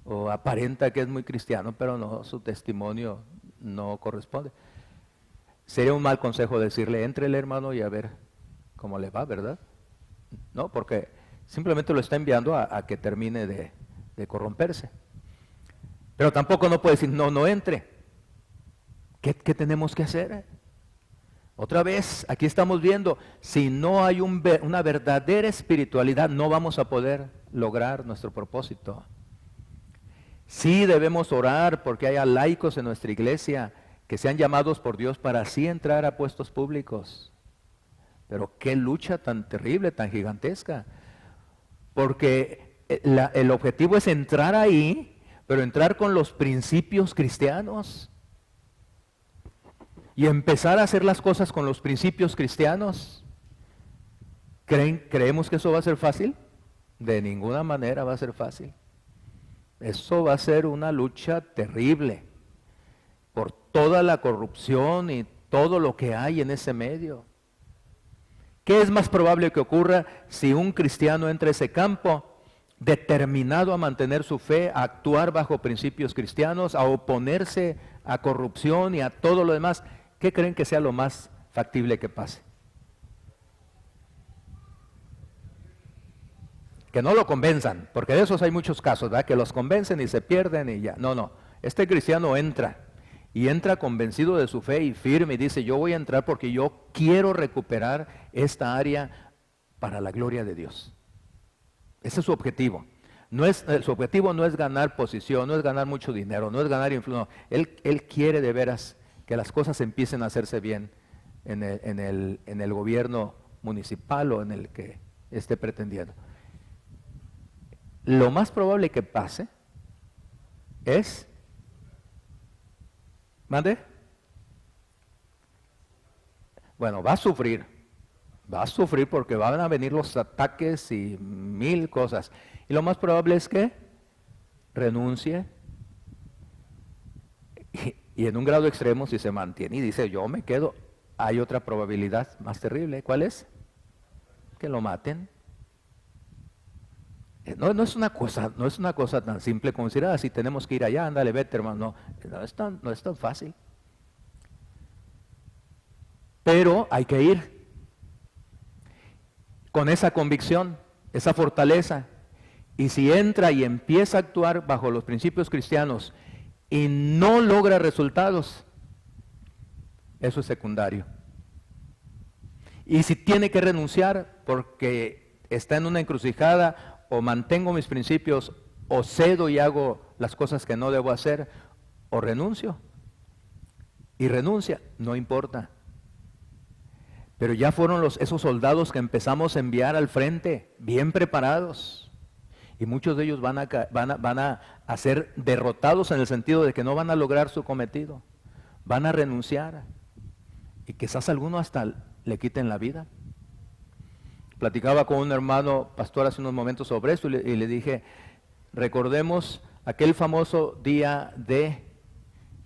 o aparenta que es muy cristiano, pero no, su testimonio no corresponde. Sería un mal consejo decirle, éntrele, hermano, y a ver cómo le va, ¿verdad? No, porque simplemente lo está enviando a que termine de corromperse. Pero tampoco no puede decir, no entre. ¿Qué tenemos que hacer? Otra vez, aquí estamos viendo, si no hay una verdadera espiritualidad, no vamos a poder lograr nuestro propósito. Sí debemos orar porque haya laicos en nuestra iglesia que sean llamados por Dios para así entrar a puestos públicos. Pero qué lucha tan terrible, tan gigantesca. Porque el objetivo es entrar ahí, pero entrar con los principios cristianos. Y empezar a hacer las cosas con los principios cristianos. ¿Creemos que eso va a ser fácil? De ninguna manera va a ser fácil. Eso va a ser una lucha terrible por toda la corrupción y todo lo que hay en ese medio. ¿Qué es más probable que ocurra si un cristiano entra a ese campo determinado a mantener su fe, a actuar bajo principios cristianos, a oponerse a corrupción y a todo lo demás? ¿Qué creen que sea lo más factible que pase? Que no lo convenzan, porque de esos hay muchos casos, ¿verdad? Que los convencen y se pierden y ya. No. Este cristiano entra y entra convencido de su fe y firme y dice, yo voy a entrar porque yo quiero recuperar esta área para la gloria de Dios. Ese es su objetivo. Su objetivo no es ganar posición, no es ganar mucho dinero, no es ganar influencia. Él quiere de veras que las cosas empiecen a hacerse bien en el gobierno municipal o en el que esté pretendiendo. Lo más probable que pase es, ¿mande? Bueno, va a sufrir porque van a venir los ataques y mil cosas. Y lo más probable es que renuncie. Y en un grado extremo, si se mantiene y dice, yo me quedo, hay otra probabilidad más terrible. ¿Cuál es? Que lo maten. No es una cosa tan simple como decir, si tenemos que ir allá, ándale, vete, hermano. No es tan fácil. Pero hay que ir con esa convicción, esa fortaleza. Y si entra y empieza a actuar bajo los principios cristianos y no logra resultados, eso es secundario. Y si tiene que renunciar porque está en una encrucijada, o mantengo mis principios, o cedo y hago las cosas que no debo hacer, o renuncio. Y renuncia, no importa. Pero ya fueron esos soldados que empezamos a enviar al frente, bien preparados. Y muchos de ellos van a ser derrotados en el sentido de que no van a lograr su cometido. Van a renunciar. Y quizás alguno hasta le quiten la vida. Platicaba con un hermano pastor hace unos momentos sobre esto y le dije, recordemos aquel famoso día D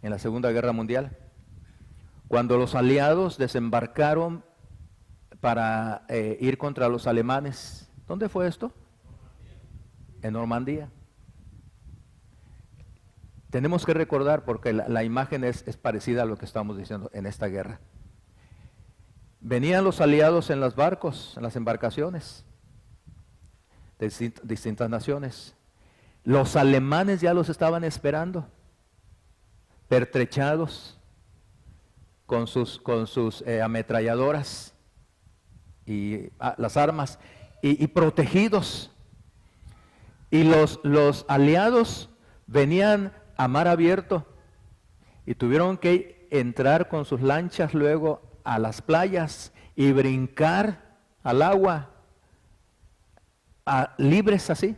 en la Segunda Guerra Mundial, cuando los aliados desembarcaron para ir contra los alemanes. ¿Dónde fue esto? En Normandía. Tenemos que recordar, porque la imagen es parecida a lo que estamos diciendo en esta guerra. Venían los aliados en los barcos, en las embarcaciones de distintas naciones. Los alemanes ya los estaban esperando, pertrechados con sus ametralladoras y las armas, y protegidos. Y los aliados venían a mar abierto y tuvieron que entrar con sus lanchas luego a las playas y brincar al agua, libres así,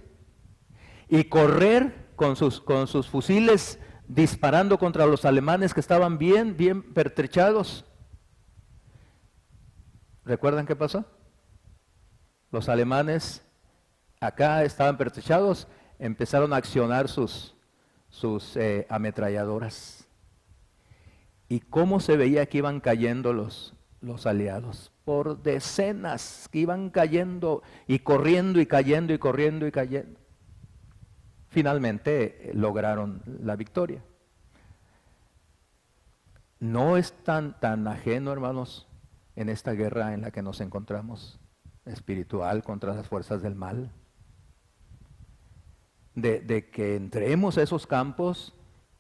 y correr con sus fusiles disparando contra los alemanes que estaban bien pertrechados. ¿Recuerdan qué pasó? Los alemanes acá estaban pertrechados, empezaron a accionar sus ametralladoras. ¿Y cómo se veía que iban cayendo los aliados? Por decenas, que iban cayendo y corriendo y cayendo y corriendo y cayendo. Finalmente lograron la victoria. No es tan ajeno, hermanos, en esta guerra en la que nos encontramos, espiritual contra las fuerzas del mal, de que entremos a esos campos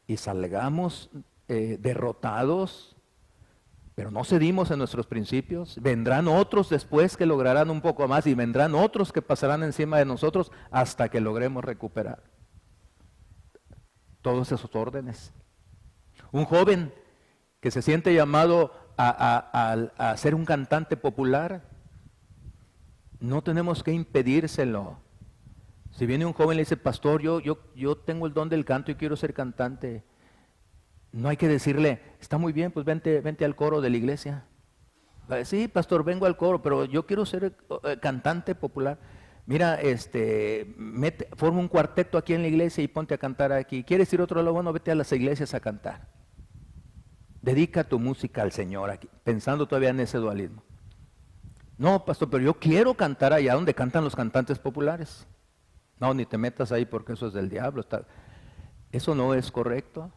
y salgamos derrotados, pero no cedimos en nuestros principios. Vendrán otros después que lograrán un poco más, y vendrán otros que pasarán encima de nosotros hasta que logremos recuperar todos esos órdenes. Un joven que se siente llamado a ser un cantante popular, no tenemos que impedírselo. Si viene un joven y le dice, pastor, yo tengo el don del canto y quiero ser cantante, no hay que decirle, está muy bien, pues vente al coro de la iglesia. Sí, pastor, vengo al coro, pero yo quiero ser cantante popular. Mira, forma un cuarteto aquí en la iglesia y ponte a cantar aquí. ¿Quieres ir a otro lado? Bueno, vete a las iglesias a cantar. Dedica tu música al Señor aquí, pensando todavía en ese dualismo. No, pastor, pero yo quiero cantar allá donde cantan los cantantes populares. No, ni te metas ahí porque eso es del diablo. Eso no es correcto.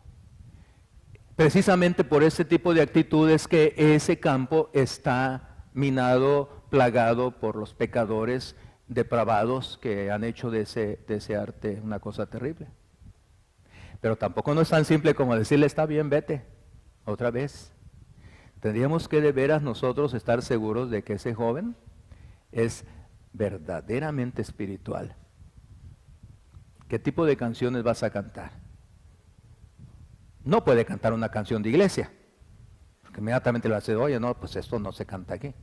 Precisamente por ese tipo de actitudes que ese campo está minado, plagado por los pecadores depravados que han hecho de ese arte una cosa terrible. Pero tampoco no es tan simple como decirle, está bien, vete, otra vez. Tendríamos que de veras nosotros estar seguros de que ese joven es verdaderamente espiritual. ¿Qué tipo de canciones vas a cantar? No puede cantar una canción de iglesia, porque inmediatamente le hace, oye, no, pues esto no se canta aquí.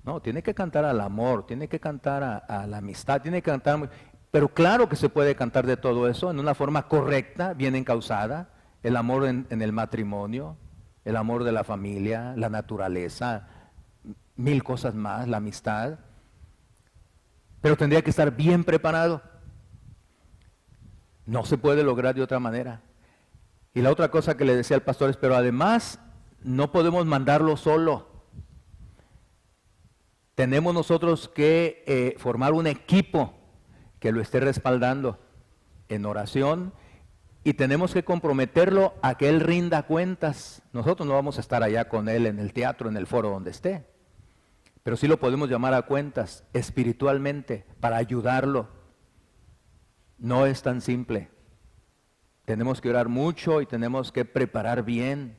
No, tiene que cantar al amor, tiene que cantar a la amistad, tiene que cantar, pero claro que se puede cantar de todo eso en una forma correcta, bien encauzada, el amor en el matrimonio, el amor de la familia, la naturaleza, mil cosas más, la amistad, pero tendría que estar bien preparado. No se puede lograr de otra manera. Y la otra cosa que le decía al pastor es, pero además no podemos mandarlo solo. Tenemos nosotros que formar un equipo que lo esté respaldando en oración, y tenemos que comprometerlo a que él rinda cuentas. Nosotros no vamos a estar allá con él en el teatro, en el foro donde esté, pero sí lo podemos llamar a cuentas espiritualmente para ayudarlo. No es tan simple. Tenemos que orar mucho y tenemos que preparar bien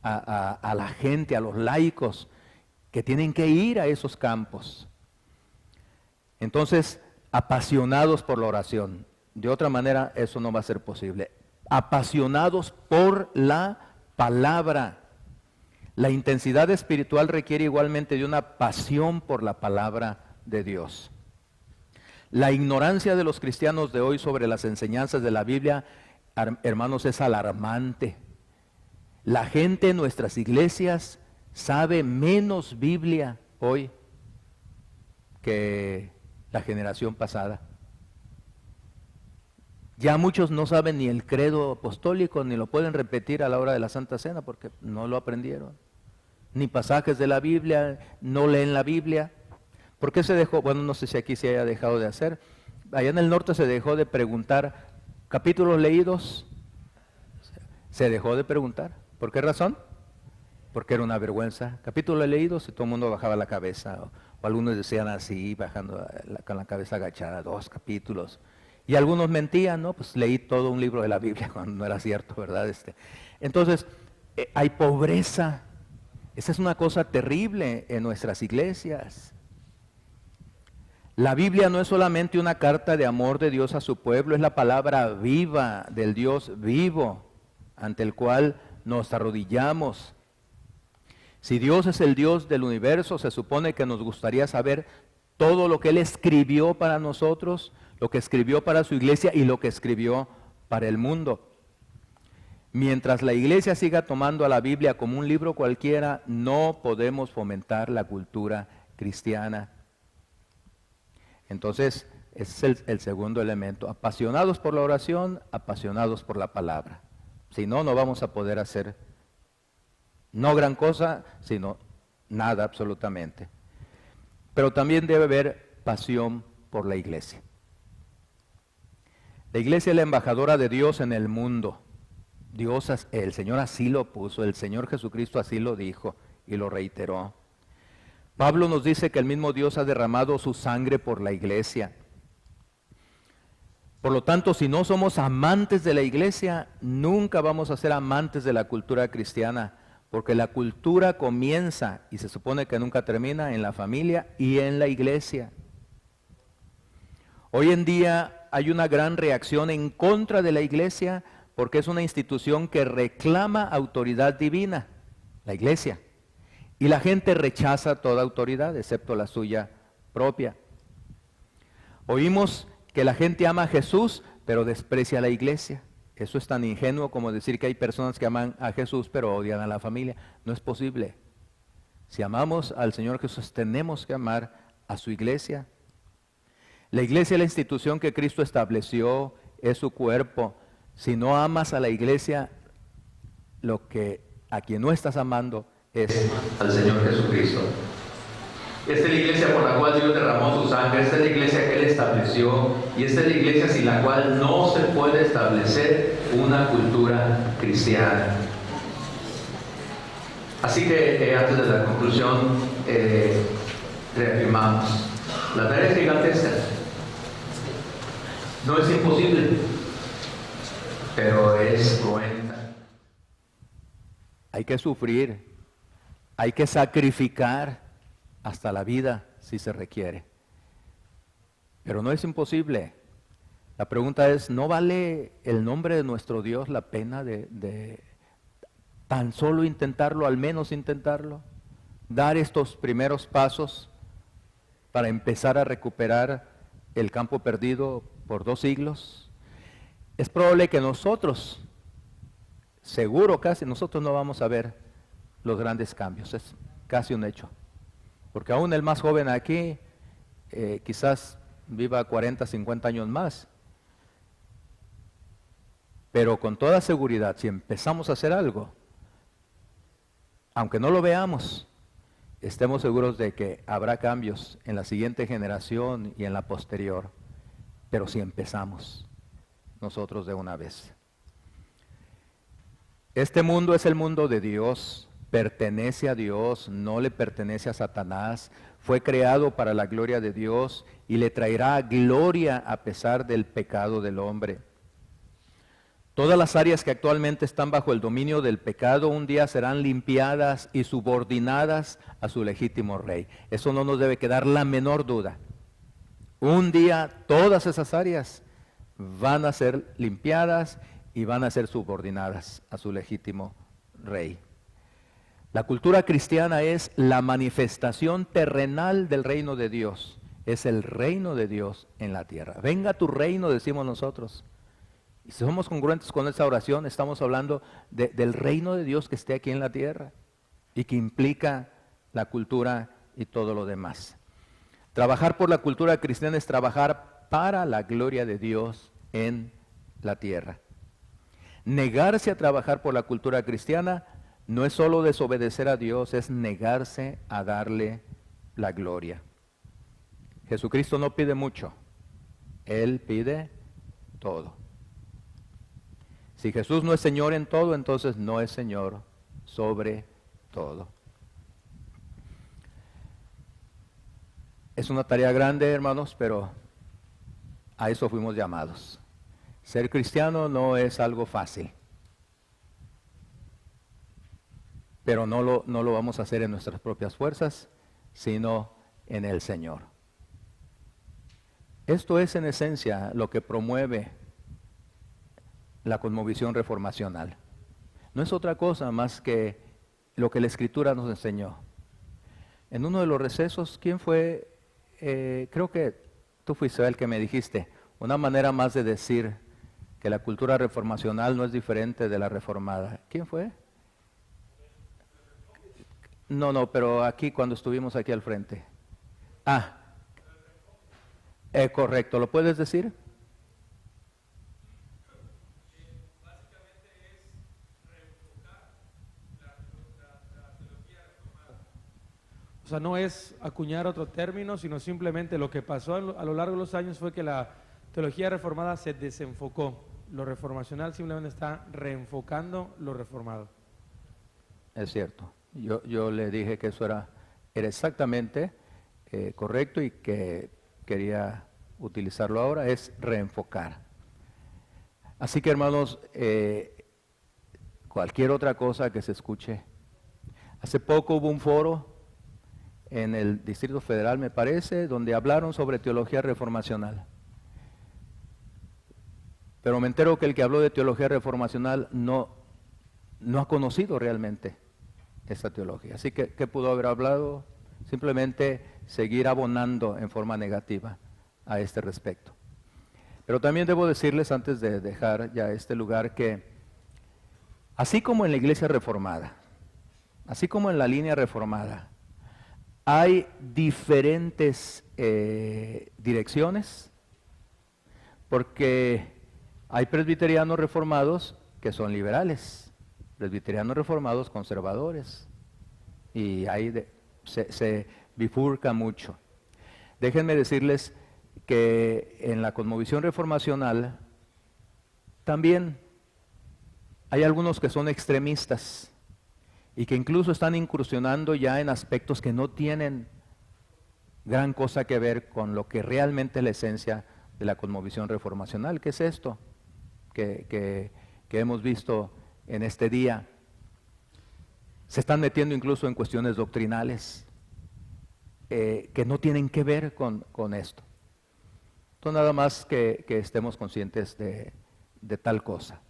a la gente, a los laicos, que tienen que ir a esos campos. Entonces, apasionados por la oración. De otra manera, eso no va a ser posible. Apasionados por la palabra. La intensidad espiritual requiere igualmente de una pasión por la palabra de Dios. La ignorancia de los cristianos de hoy sobre las enseñanzas de la Biblia, hermanos, es alarmante. La gente en nuestras iglesias sabe menos Biblia hoy que la generación pasada. Ya muchos no saben ni el credo apostólico, ni lo pueden repetir a la hora de la Santa Cena porque no lo aprendieron. Ni pasajes de la Biblia, no leen la Biblia. ¿Por qué se dejó? Bueno, no sé si aquí se haya dejado de hacer. Allá en el norte se dejó de preguntar capítulos leídos. Se dejó de preguntar. ¿Por qué razón? Porque era una vergüenza. Capítulos leídos y todo el mundo bajaba la cabeza. O algunos decían así, bajando con la cabeza agachada, 2 capítulos. Y algunos mentían, ¿no? Pues leí todo un libro de la Biblia cuando no era cierto, ¿verdad? Entonces, hay pobreza. Esa es una cosa terrible en nuestras iglesias. La Biblia no es solamente una carta de amor de Dios a su pueblo, es la palabra viva del Dios vivo, ante el cual nos arrodillamos. Si Dios es el Dios del universo, se supone que nos gustaría saber todo lo que Él escribió para nosotros, lo que escribió para su iglesia y lo que escribió para el mundo. Mientras la iglesia siga tomando a la Biblia como un libro cualquiera, no podemos fomentar la cultura cristiana. Entonces, ese es el segundo elemento. Apasionados por la oración, apasionados por la palabra. Si no, no vamos a poder hacer no gran cosa, sino nada absolutamente. Pero también debe haber pasión por la iglesia. La iglesia es la embajadora de Dios en el mundo. El Señor así lo puso, el Señor Jesucristo así lo dijo y lo reiteró. Pablo nos dice que el mismo Dios ha derramado su sangre por la iglesia. Por lo tanto, si no somos amantes de la iglesia, nunca vamos a ser amantes de la cultura cristiana, porque la cultura comienza y se supone que nunca termina en la familia y en la iglesia. Hoy en día hay una gran reacción en contra de la iglesia porque es una institución que reclama autoridad divina, la iglesia. Y la gente rechaza toda autoridad, excepto la suya propia. Oímos que la gente ama a Jesús, pero desprecia a la iglesia. Eso es tan ingenuo como decir que hay personas que aman a Jesús, pero odian a la familia. No es posible. Si amamos al Señor Jesús, tenemos que amar a su iglesia. La iglesia es la institución que Cristo estableció, es su cuerpo. Si no amas a la iglesia, a quien no estás amando es al Señor Jesucristo. Esta es la iglesia por la cual Dios derramó su sangre, esta es la iglesia que Él estableció y esta es la iglesia sin la cual no se puede establecer una cultura cristiana. Así que antes de la conclusión, reafirmamos, la tarea es gigantesca. No es imposible, pero es cruenta. Hay que sufrir, hay que sacrificar hasta la vida si se requiere. Pero no es imposible. La pregunta es, ¿no vale el nombre de nuestro Dios la pena de tan solo intentarlo, al menos intentarlo? Dar estos primeros pasos para empezar a recuperar el campo perdido por 2 siglos. Es probable que nosotros, seguro casi, nosotros no vamos a ver los grandes cambios. Es casi un hecho. Porque aún el más joven aquí, quizás viva 40, 50 años más. Pero con toda seguridad, si empezamos a hacer algo, aunque no lo veamos, estemos seguros de que habrá cambios en la siguiente generación y en la posterior. Pero si empezamos nosotros de una vez. Este mundo es el mundo de Dios. pertenece a Dios, no le pertenece a Satanás, fue creado para la gloria de Dios y le traerá gloria a pesar del pecado del hombre. Todas las áreas que actualmente están bajo el dominio del pecado un día serán limpiadas y subordinadas a su legítimo rey. Eso no nos debe quedar la menor duda. Un día todas esas áreas van a ser limpiadas y van a ser subordinadas a su legítimo rey. La cultura cristiana es la manifestación terrenal del reino de Dios. Es el reino de Dios en la tierra. Venga tu reino, decimos nosotros. Y si somos congruentes con esa oración, estamos hablando del reino de Dios que esté aquí en la tierra y que implica la cultura y todo lo demás. Trabajar por la cultura cristiana es trabajar para la gloria de Dios en la tierra. Negarse a trabajar por la cultura cristiana no es solo desobedecer a Dios, es negarse a darle la gloria. Jesucristo no pide mucho, Él pide todo. Si Jesús no es Señor en todo, entonces no es Señor sobre todo. Es una tarea grande, hermanos, pero a eso fuimos llamados. Ser cristiano no es algo fácil, pero no lo vamos a hacer en nuestras propias fuerzas, sino en el Señor. Esto es en esencia lo que promueve la cosmovisión reformacional. No es otra cosa más que lo que la Escritura nos enseñó. En uno de los recesos, ¿quién fue? Creo que tú fuiste el que me dijiste, una manera más de decir que la cultura reformacional no es diferente de la reformada. ¿Quién fue? No, pero aquí cuando estuvimos aquí al frente. Correcto, ¿lo puedes decir? O sea, no es acuñar otro término, sino simplemente lo que pasó a lo largo de los años fue que la teología reformada se desenfocó. Lo reformacional simplemente está reenfocando lo reformado. Es cierto. Yo le dije que eso era exactamente correcto y que quería utilizarlo ahora, es reenfocar. Así que hermanos, cualquier otra cosa que se escuche. Hace poco hubo un foro en el Distrito Federal, me parece, donde hablaron sobre teología reformacional. Pero me entero que el que habló de teología reformacional no ha conocido realmente esa teología. Así que, ¿qué pudo haber hablado? Simplemente seguir abonando en forma negativa a este respecto. Pero también debo decirles, antes de dejar ya este lugar, que así como en la iglesia reformada, así como en la línea reformada, hay diferentes direcciones, porque hay presbiterianos reformados que son liberales, presbiterianos reformados conservadores, y ahí se bifurca mucho. Déjenme decirles que en la cosmovisión reformacional también hay algunos que son extremistas y que incluso están incursionando ya en aspectos que no tienen gran cosa que ver con lo que realmente es la esencia de la cosmovisión reformacional, que es esto que hemos visto en este día. Se están metiendo incluso en cuestiones doctrinales que no tienen que ver con esto. Entonces nada más que estemos conscientes de tal cosa.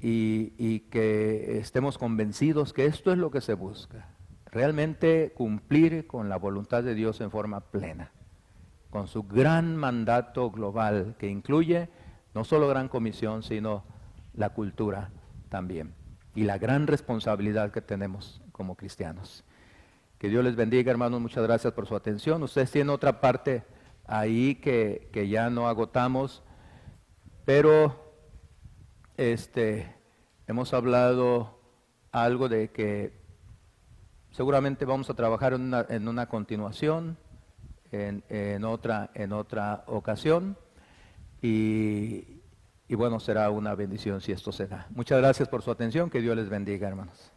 Y que estemos convencidos que esto es lo que se busca, realmente cumplir con la voluntad de Dios en forma plena, con su gran mandato global que incluye no solo gran comisión, sino la cultura también, y la gran responsabilidad que tenemos como cristianos. Que Dios les bendiga, hermanos, muchas gracias por su atención. Ustedes tienen otra parte ahí que ya no agotamos, pero hemos hablado algo de que seguramente vamos a trabajar en una continuación, en otra ocasión, y bueno, será una bendición si esto se da. Muchas gracias por su atención, que Dios les bendiga, hermanos.